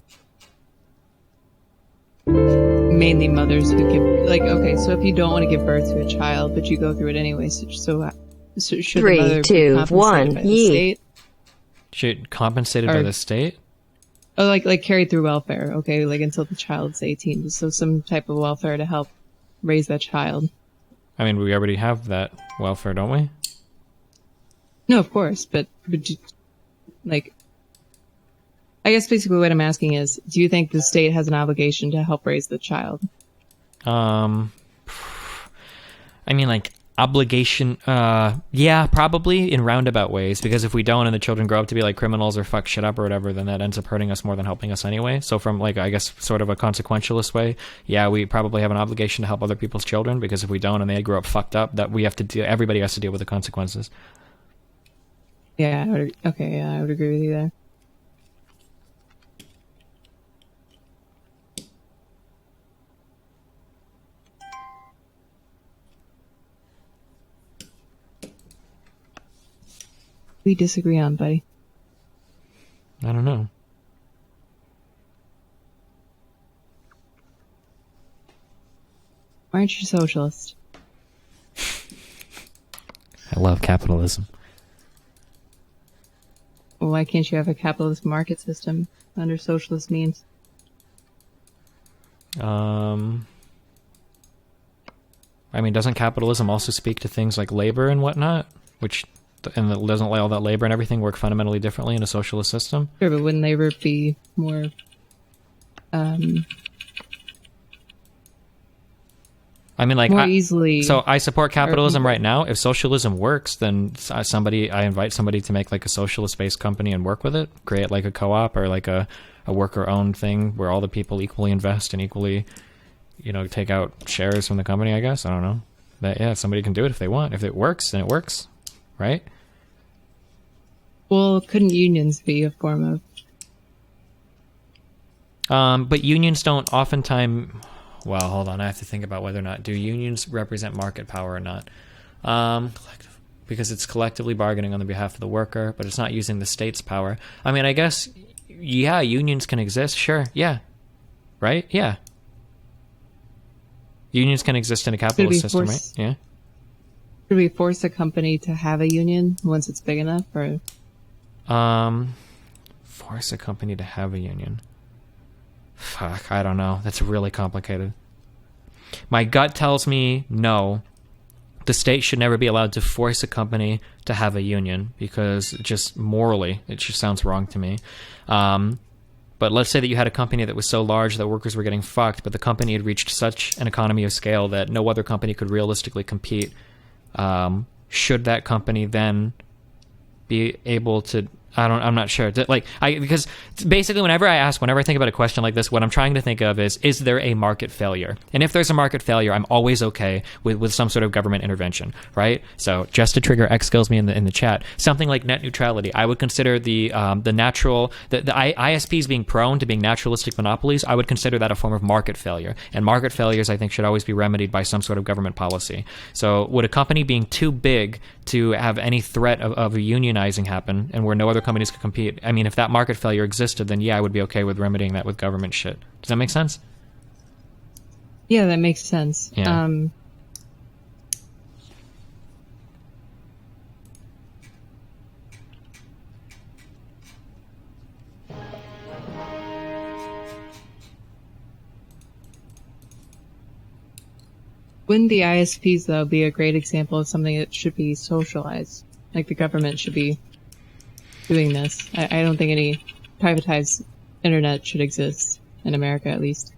mainly mothers who give, like, okay, so if you don't want to give birth to a child, but you go through it anyway, so should 3, the mother 2, be compensated 1, by the yeet. state? Should compensated by the state? Oh, like carried through welfare, okay, like until the child's 18, so some type of welfare to help raise that child. I mean, we already have that welfare, don't we? No, of course, but like, I guess basically what I'm asking is, do you think the state has an obligation to help raise the child? I mean, like, obligation, yeah, probably in roundabout ways, because if we don't and the children grow up to be like criminals or fuck shit up or whatever, then that ends up hurting us more than helping us anyway. So from, like, I guess sort of a consequentialist way, yeah, we probably have an obligation to help other people's children, because if we don't and they grow up fucked up, that we have to deal, everybody has to deal with the consequences. Yeah, I would agree with you there. We disagree on, buddy? I don't know. Why aren't you socialist? I love capitalism. Well, why can't you have a capitalist market system under socialist means? I mean, doesn't capitalism also speak to things like labor and whatnot? And doesn't all that labor and everything work fundamentally differently in a socialist system? Sure, but wouldn't labor be more, I mean, like, more easily... So I support capitalism right now. If socialism works, then I invite somebody to make like a socialist-based company and work with it, create like a co-op or like a worker-owned thing where all the people equally invest and equally, take out shares from the company, I guess. I don't know. But yeah, somebody can do it if they want. If it works, then it works. Right? Well, couldn't unions be a form of... But unions don't oftentimes... Well, hold on. I have to think about whether or not... Do unions represent market power or not? Because it's collectively bargaining on the behalf of the worker, but it's not using the state's power. I mean, I guess, yeah, unions can exist. Sure, yeah. Right? Yeah. Unions can exist in a capitalist system, right? Yeah. Should we force a company to have a union once it's big enough, or? Force a company to have a union. Fuck, I don't know. That's really complicated. My gut tells me no. The state should never be allowed to force a company to have a union because just morally, it just sounds wrong to me. But let's say that you had a company that was so large that workers were getting fucked, but the company had reached such an economy of scale that no other company could realistically compete. Should that company then be able to... I'm not sure. Because basically whenever I think about a question like this, what I'm trying to think of is there a market failure? And if there's a market failure, I'm always okay with some sort of government intervention, right? So just to trigger X kills me in the chat, something like net neutrality, I would consider the ISPs being prone to being naturalistic monopolies, I would consider that a form of market failure. And market failures, I think, should always be remedied by some sort of government policy. So would a company being too big to have any threat of unionizing happen, and where no other companies could compete. I mean, if that market failure existed, then yeah, I would be okay with remedying that with government shit. Does that make sense? Yeah, that makes sense. Yeah. Wouldn't the ISPs, though, be a great example of something that should be socialized? Like the government should be doing this. I don't think any privatized internet should exist in America, at least.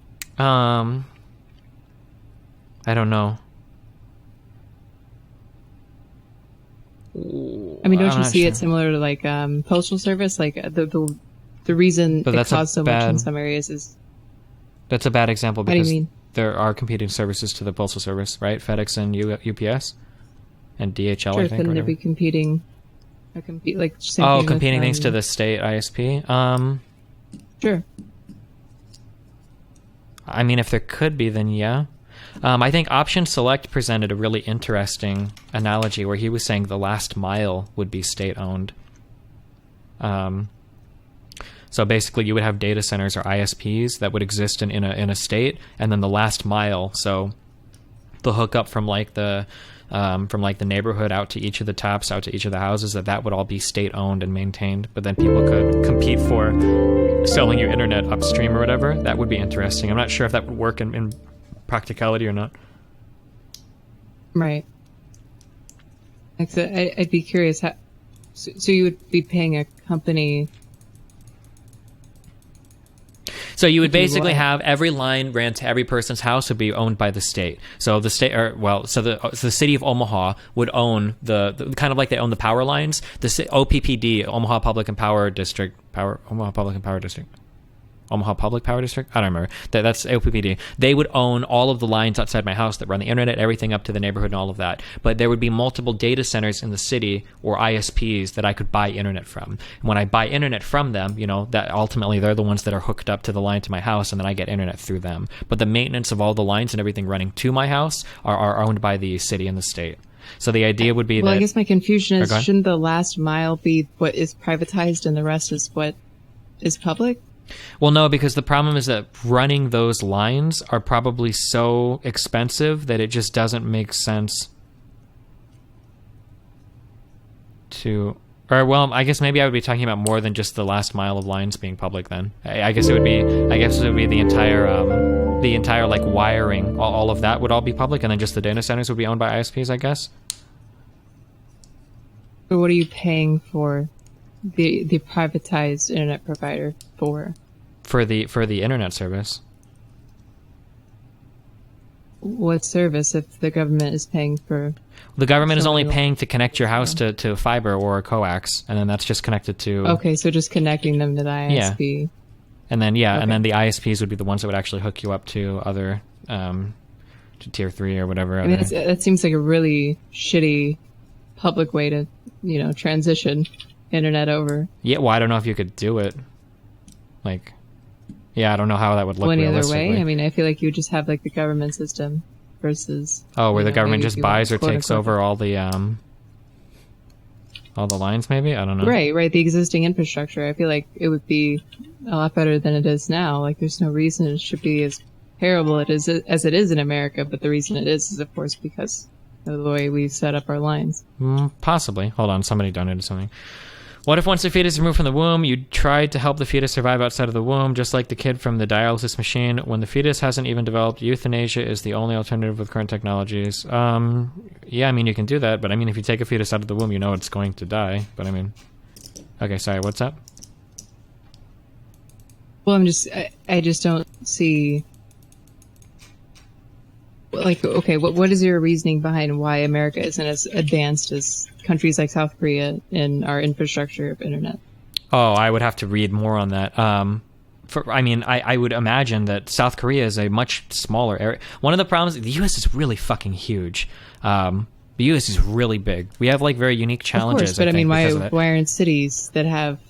I don't know. I mean, don't you see it similar to like postal service? Like the reason it caused so much in some areas is that's a bad example What do you because mean? there are competing services to the postal service, right? FedEx and UPS and DHL. sure, I think. couldn't there be competing? Like same thing competing with, things to the state ISP. Sure. I mean, if there could be, then yeah. I think Option Select presented a really interesting analogy where he was saying the last mile would be state-owned. So basically, you would have data centers or ISPs that would exist in a state, and then the last mile, so the hookup from the neighborhood out to each of the taps, out to each of the houses, that would all be state-owned and maintained. But then people could compete for selling you internet upstream or whatever. That would be interesting. I'm not sure if that would work in practicality or not. Right. I'd be curious. So you would be paying a company. So you would basically have every line ran to every person's house would be owned by the state. So the state, so the city of Omaha would own the kind of like they own the power lines. The OPPD, Omaha Public and Power District, Omaha Public and Power District. Omaha Public Power District? I don't remember. That's OPPD. They would own all of the lines outside my house that run the internet, everything up to the neighborhood and all of that. But there would be multiple data centers in the city or ISPs that I could buy internet from. And when I buy internet from them, that ultimately they're the ones that are hooked up to the line to my house, and then I get internet through them. But the maintenance of all the lines and everything running to my house are owned by the city and the state. So the idea would be Well, that... I guess my confusion is, shouldn't the last mile be what is privatized and the rest is what is public? Well, no, because the problem is that running those lines are probably so expensive that it just doesn't make sense to... Or, well, I guess maybe I would be talking about more than just the last mile of lines being public then. I guess it would be the entire like wiring, all of that would all be public, and then just the data centers would be owned by ISPs, I guess. But what are you paying for the privatized internet provider for? For the internet service. What service if the government is paying for? The government is only paying to connect your house to fiber or a coax, and then that's just connected to... Okay, so just connecting them to the ISP. Yeah. And then, and then the ISPs would be the ones that would actually hook you up to other, to tier 3 or whatever. I mean, that seems like a really shitty public way to, transition internet over. Yeah, well, I don't know if you could do it. Like, yeah, I don't know how that would look any other realistically. way? I mean, I feel like you would just have, like, the government system versus... where the government just buys or quote, takes unquote, over all the lines, maybe? I don't know. Right, the existing infrastructure. I feel like it would be a lot better than it is now. Like, there's no reason it should be as terrible as it is in America, but the reason it is, of course, because of the way we've set up our lines. Possibly. Hold on, somebody donated something. What if once the fetus is removed from the womb, you tried to help the fetus survive outside of the womb, just like the kid from the dialysis machine? When the fetus hasn't even developed, euthanasia is the only alternative with current technologies. Yeah, I mean, you can do that, but I mean, if you take a fetus out of the womb, you know it's going to die. But I mean... Okay, sorry, what's up? Well, I just don't see... Like, okay, what is your reasoning behind why America isn't as advanced as countries like South Korea in our infrastructure of internet? Oh, I would have to read more on that. I would imagine that South Korea is a much smaller area. One of the problems, the U.S. is really fucking huge. The U.S. is really big. We have like very unique challenges. Of course, but I mean, why aren't cities that have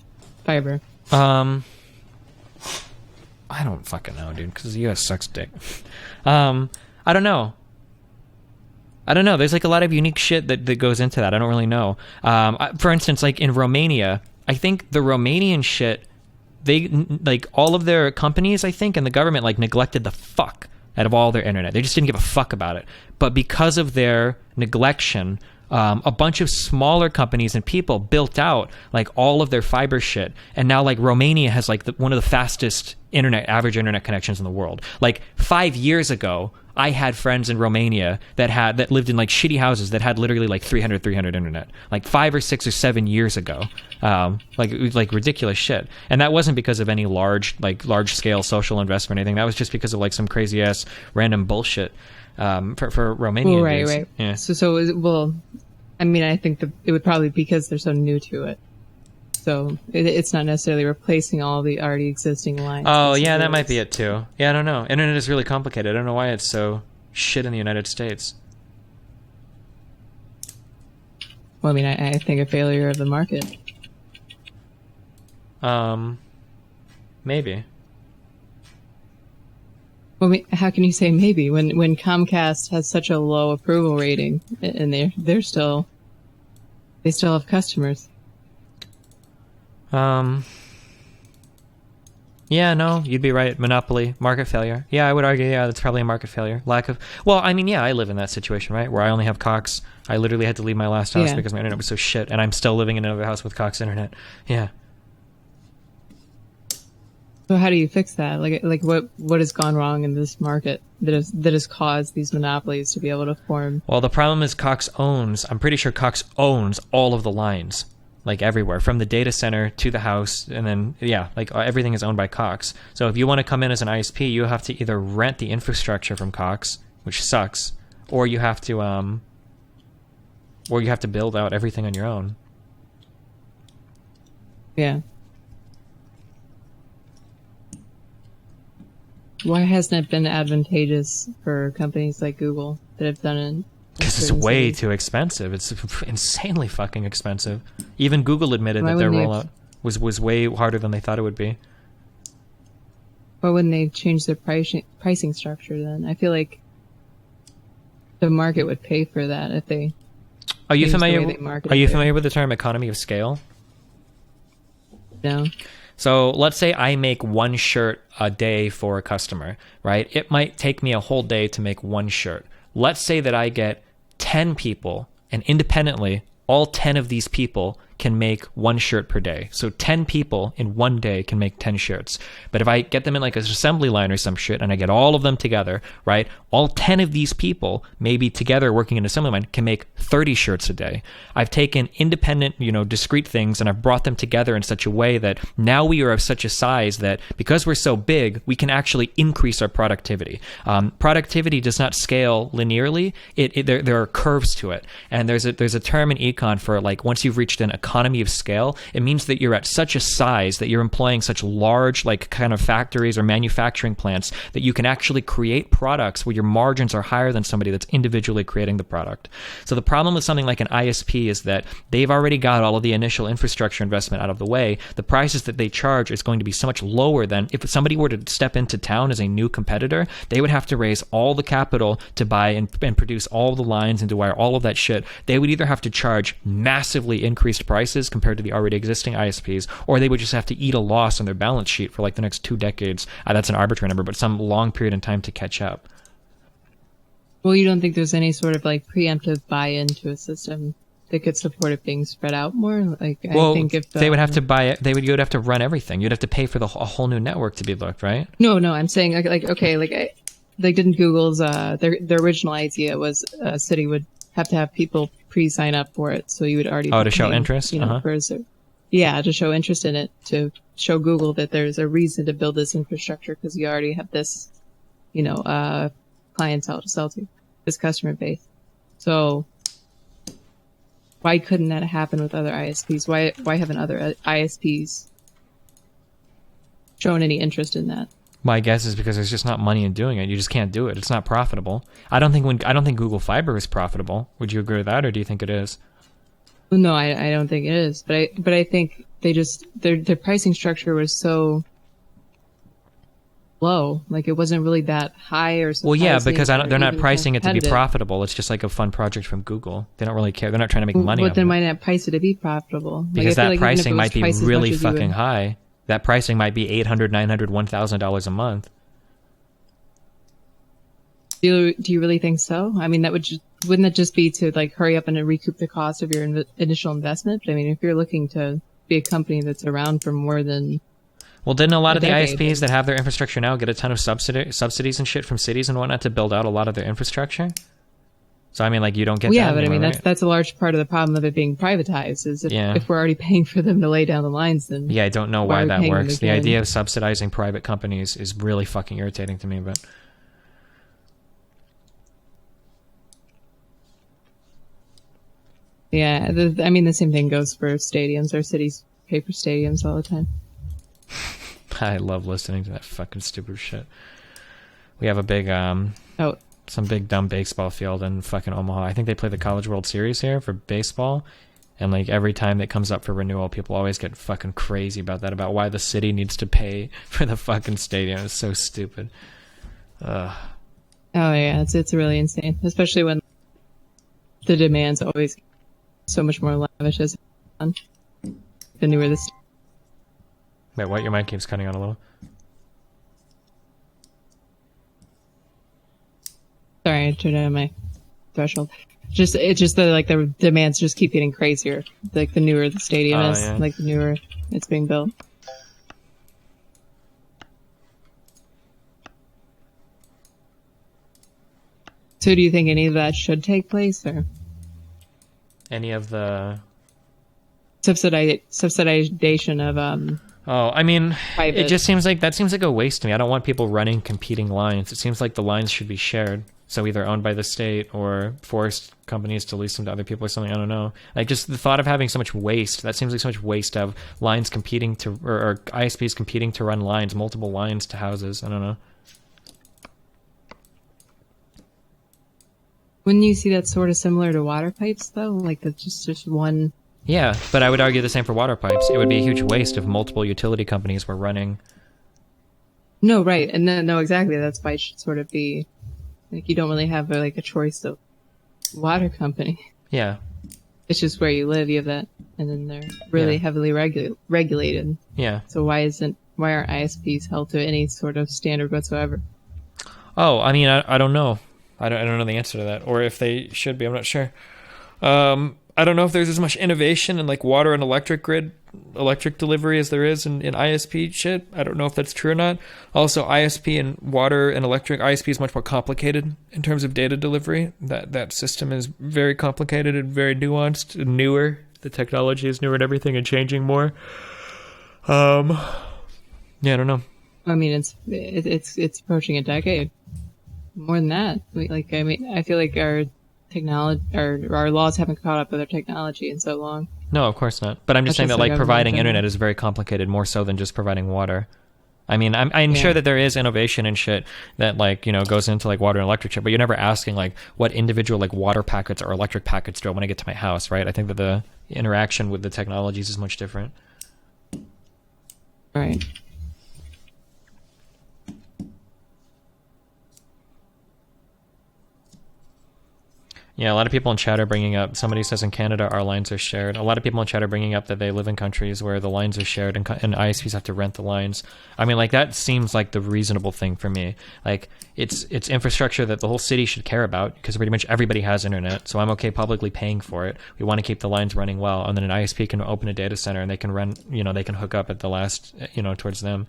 fiber? I don't fucking know, dude, because the U.S. sucks dick. I don't know. There's like a lot of unique shit that goes into that. I don't really know. For instance, like in Romania, I think the Romanian shit, they like all of their companies, I think, and the government like neglected the fuck out of all their internet. They just didn't give a fuck about it. But because of their neglection, a bunch of smaller companies and people built out like all of their fiber shit, and now like Romania has like one of the fastest average internet connections in the world. Like 5 years ago, I had friends in Romania that lived in like shitty houses that had literally like 300 internet, like 5 or 6 or 7 years ago. Like it was like ridiculous shit. And that wasn't because of any large scale social investment or anything. That was just because of like some crazy ass random bullshit for Romanian Right, dudes. right. Yeah. So I mean, I think it would probably be because they're so new to it. So it's not necessarily replacing all the already existing lines. Oh, yeah, that might be it too. Yeah, I don't know. Internet is really complicated. I don't know why it's so shit in the United States. Well, I mean, I think a failure of the market. Maybe. Well, I mean, how can you say maybe when Comcast has such a low approval rating and they still have customers? Yeah, no, you'd be right. Monopoly, market failure. Yeah, I would argue, yeah, that's probably a market failure. Well, I mean, yeah, I live in that situation, right? Where I only have Cox. I literally had to leave my last house because my internet was so shit, and I'm still living in another house with Cox internet. Yeah. So how do you fix that? Like what has gone wrong in this market that has caused these monopolies to be able to form? Well, the problem is I'm pretty sure Cox owns all of the lines, like everywhere, from the data center to the house, and then, yeah, like everything is owned by Cox. So if you want to come in as an ISP, you have to either rent the infrastructure from Cox, which sucks, or you have to build out everything on your own. Yeah. Why hasn't it been advantageous for companies like Google that have done it? Because it's way too expensive. It's insanely fucking expensive. Even Google admitted that their rollout was way harder than they thought it would be. Why wouldn't they change their pricing structure then? I feel like the market would pay for that if they. Are you familiar with the term economy of scale? No. So let's say I make one shirt a day for a customer, right? It might take me a whole day to make one shirt. Let's say that I get 10 people, and independently, all 10 of these people can make one shirt per day. So 10 people in one day can make 10 shirts. But if I get them in like an assembly line or some shit and I get all of them together, right? All 10 of these people, maybe together working in an assembly line, can make 30 shirts a day. I've taken independent, discrete things and I've brought them together in such a way that now we are of such a size that because we're so big, we can actually increase our productivity. Productivity does not scale linearly. There are curves to it. And there's a term in econ for like once you've reached an economy of scale, it means that you're at such a size that you're employing such large like kind of factories or manufacturing plants that you can actually create products where your margins are higher than somebody that's individually creating the product. So the problem with something like an ISP is that they've already got all of the initial infrastructure investment out of the way. The prices that they charge is going to be so much lower than if somebody were to step into town as a new competitor. They would have to raise all the capital to buy and produce all the lines and to wire all of that shit. They would either have to charge massively increased prices compared to the already existing ISPs, or they would just have to eat a loss on their balance sheet for like the next 2 decades. That's an arbitrary number, but some long period in time to catch up. Well, you don't think there's any sort of like preemptive buy-in to a system that could support it being spread out more? I think if they would have to buy it, you would have to run everything. You'd have to pay for a whole new network to be looked, right? No, I'm saying didn't Google's their original idea was a city would have to have people pre-sign up for it, so you would already to show interest, to show interest in it, to show Google that there's a reason to build this infrastructure because you already have this, clientele to sell to, this customer base. So why couldn't that happen with other ISPs? Why haven't other ISPs shown any interest in that? My guess is because there's just not money in doing it. You just can't do it. It's not profitable. I don't think Google Fiber is profitable. Would you agree with that, or do you think it is? No, I don't think it is. But I think they just their pricing structure was so low. Like it wasn't really that high or. Well, yeah, because they're not even pricing it to be competitive. profitable. It's just like a fun project from Google. They don't really care. They're not trying to make money. But then off why it. not price it to be profitable? Because like, I that feel like even if it pricing was might be priced as really much as you fucking would- high. That pricing might be $800, $900, $1,000 a month. Do you really think so? I mean, wouldn't that just be to like hurry up and recoup the cost of your initial investment? But I mean, if you're looking to be a company that's around for more than Well, didn't a lot of the decade. ISPs that have their infrastructure now get a ton of subsidies and shit from cities and whatnot to build out a lot of their infrastructure? So I mean, like you don't get well, yeah, that but I mean anymore, right? that's a large part of the problem of it being privatized is if we're already paying for them to lay down the lines, then Yeah, I don't know why why are we that paying them works. The again? idea of subsidizing private companies is really fucking irritating to me, but yeah, I mean the same thing goes for stadiums. Our cities pay for stadiums all the time. I love listening to that fucking stupid shit. We have a big Oh, some big dumb baseball field in fucking Omaha. I think they play the College World Series here for baseball. And like every time it comes up for renewal, people always get fucking crazy about that, about why the city needs to pay for the fucking stadium. It's so stupid. oh yeah, it's really insane, especially when the demand's always so much more lavish as the newer the. Wait, what? Your mic keeps cutting out a little. Sorry, I turned down my threshold. It's just that like the demands just keep getting crazier. Like the newer the stadium is, yeah. like the newer it's being built. So do you think any of that should take place or Any of the... subsidization of Oh, I mean, private? it just seems like that seems like a waste to me. I don't want people running competing lines. It seems like the lines should be shared. So either owned by the state or forced companies to lease them to other people or something. I don't know. Like just the thought of having so much waste, that seems like so much waste of lines competing to, or ISPs competing to run lines, multiple lines to houses. I don't know. Wouldn't you see that sort of similar to water pipes though? Like that's just one. Yeah, but I would argue the same for water pipes. It would be a huge waste if multiple utility companies were running. No, right, and then no, exactly. That's why it should sort of be like you don't really have a choice of water company. Yeah. It's just where you live. You have that, and then they're really Yeah. heavily regulated. Yeah. So why aren't ISPs held to any sort of standard whatsoever? Oh, I mean, I don't know. I don't know the answer to that, or if they should be. I'm not sure. I don't know if there's as much innovation in like water and electric delivery as there is in ISP shit. I don't know if that's true or not. Also, ISP and water and electric, ISP is much more complicated in terms of data delivery. That system is very complicated and very nuanced and newer. The technology is newer and everything and changing more. Yeah, I don't know. I mean, it's approaching a decade. More than that. I feel like our technology, our laws haven't caught up with our technology in so long. No, of course not. But I'm just That's saying just that like like government providing in general. internet is very complicated, more so than just providing water. I mean, I'm Yeah. sure that there is innovation and shit that like, you know, goes into like water and electric shit, but you're never asking like what individual like water packets or electric packets do I want to get to my house, right? I think that the interaction with the technologies is much different. Right. Yeah, a lot of people in chat are bringing up, somebody says in Canada our lines are shared. A lot of people in chat are bringing up that they live in countries where the lines are shared and ISPs have to rent the lines. I mean, like, that seems like the reasonable thing for me. Like, it's infrastructure that the whole city should care about because pretty much everybody has internet, so I'm okay publicly paying for it. We want to keep the lines running well, and then an ISP can open a data center and they can run, you know, they can hook up at the last, you know, towards them.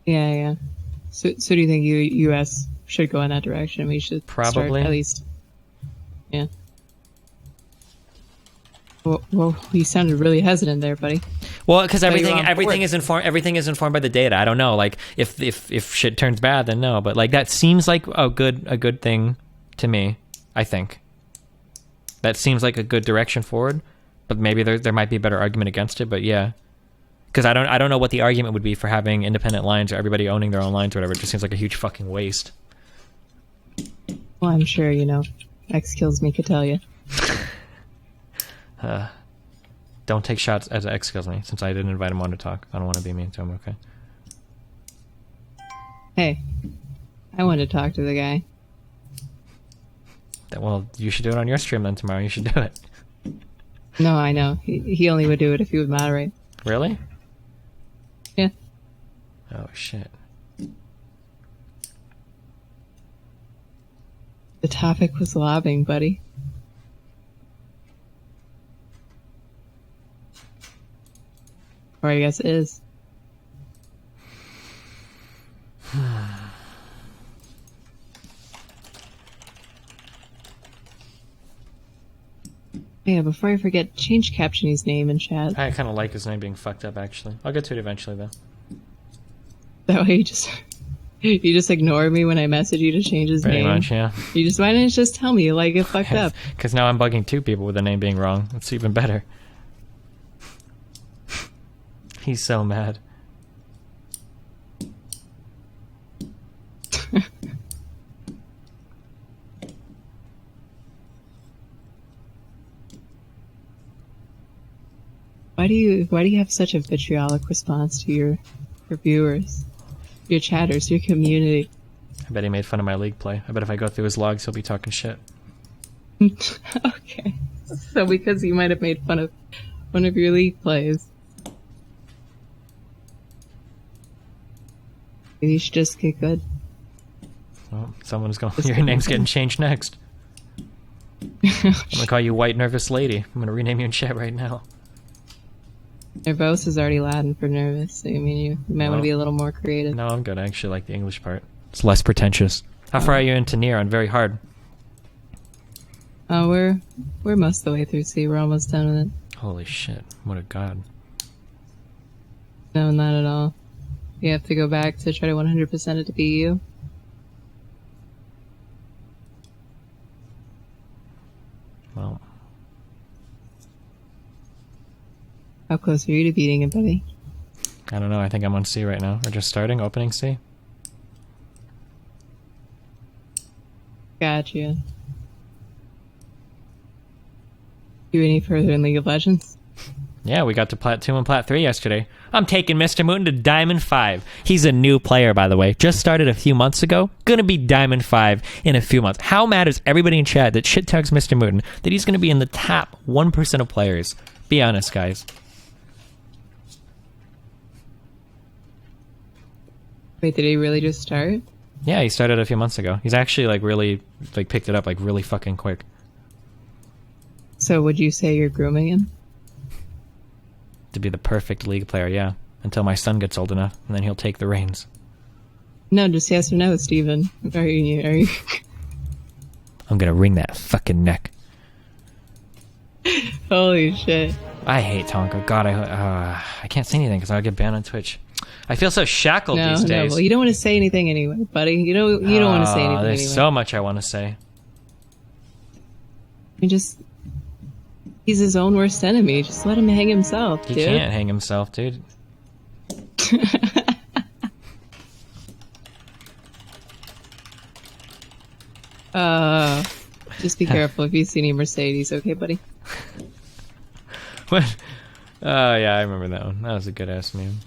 Yeah. So do you think U.S. should go in that direction? We should Probably. start at least. Yeah. Well, you sounded really hesitant there, buddy. Well, because you were on everything is informed by the data. I don't know. Like if shit turns bad, then no. But like that seems like a good thing to me. I think that seems like a good direction forward. But maybe there might be a better argument against it. But yeah, because I don't know what the argument would be for having independent lines or everybody owning their own lines or whatever. It just seems like a huge fucking waste. Well, I'm sure X kills me could tell you. Don't take shots at X kills me, since I didn't invite him on to talk. I don't want to be mean to him, okay? Hey, I want to talk to the guy. Well, you should do it on your stream then tomorrow. You should do it. No, I know. He only would do it if he would moderate. Really? Yeah. Oh, shit. The topic was lobbying, buddy. Or I guess it is. Yeah, before I forget, change Captiony's name in chat. I kind of like his name being fucked up, actually. I'll get to it eventually, though. That way you just ignore me when I message you to change his Pretty name. much, yeah. Why didn't you just tell me you like it fucked up? Because now I'm bugging 2 people with the name being wrong. It's even better. He's so mad. Why do you have such a vitriolic response to your viewers, your chatters, your community? I bet he made fun of my league play. I bet if I go through his logs, he'll be talking shit. Okay. So because you might have made fun of one of your league plays, maybe you should just get good. Well, someone's going. Your name's getting changed next. I'm gonna call you White Nervous Lady. I'm gonna rename you in chat right now. Nervous is already Latin for nervous. So, I mean, you might want to be a little more creative. No, I'm good. I actually like the English part. It's less pretentious. How far are you into Nier on very hard? We're most of the way through C. We're almost done with it. Holy shit! What a god. No, not at all. You have to go back to try to 100% it to be you. Well, how close are you to beating it, buddy? I don't know. I think I'm on C right now. We're just starting, opening C. Gotcha. You any further in League of Legends? Yeah, we got to Plat 2 and Plat 3 yesterday. I'm taking Mr. Moon to Diamond 5. He's a new player, by the way. Just started a few months ago. Gonna be Diamond 5 in a few months. How mad is everybody in chat that shit tags Mr. Moon that he's gonna be in the top 1% of players? Be honest, guys. Wait, did he really just start? Yeah, he started a few months ago. He's actually really picked it up really fucking quick. So would you say you're grooming him? To be the perfect league player, yeah. Until my son gets old enough, and then he'll take the reins. No, just yes or no, Steven. Are you? I'm gonna wring that fucking neck. Holy shit. I hate Tonka. God, I can't say anything because I'll get banned on Twitch. I feel so shackled these days. No, well, you don't want to say anything anyway, buddy. You don't want to say anything there's anyway. so much I want to say. He's his own worst enemy. Just let him hang himself, dude. He can't hang himself, dude. Just be careful if you see any Mercedes, okay, buddy? What? Oh, yeah, I remember that one. That was a good-ass meme.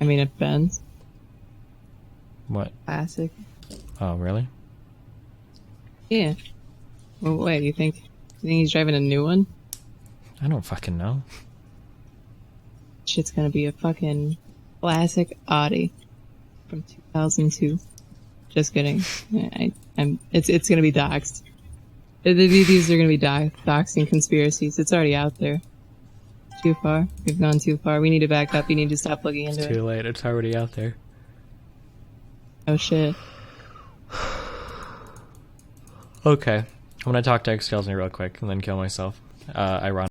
I mean, it bends. What? Classic. Oh, really? Yeah. Well, wait, you think he's driving a new one? I don't fucking know. Shit's gonna be a fucking classic Audi from 2002. Just kidding. It's gonna be doxed. These are gonna be doxing conspiracies. It's already out there. Too far. We've gone too far. We need to back up. You need to stop looking into it. Too late. It's already out there. Oh shit. Okay. I'm gonna talk to Xkelsny real quick and then kill myself. Ironically.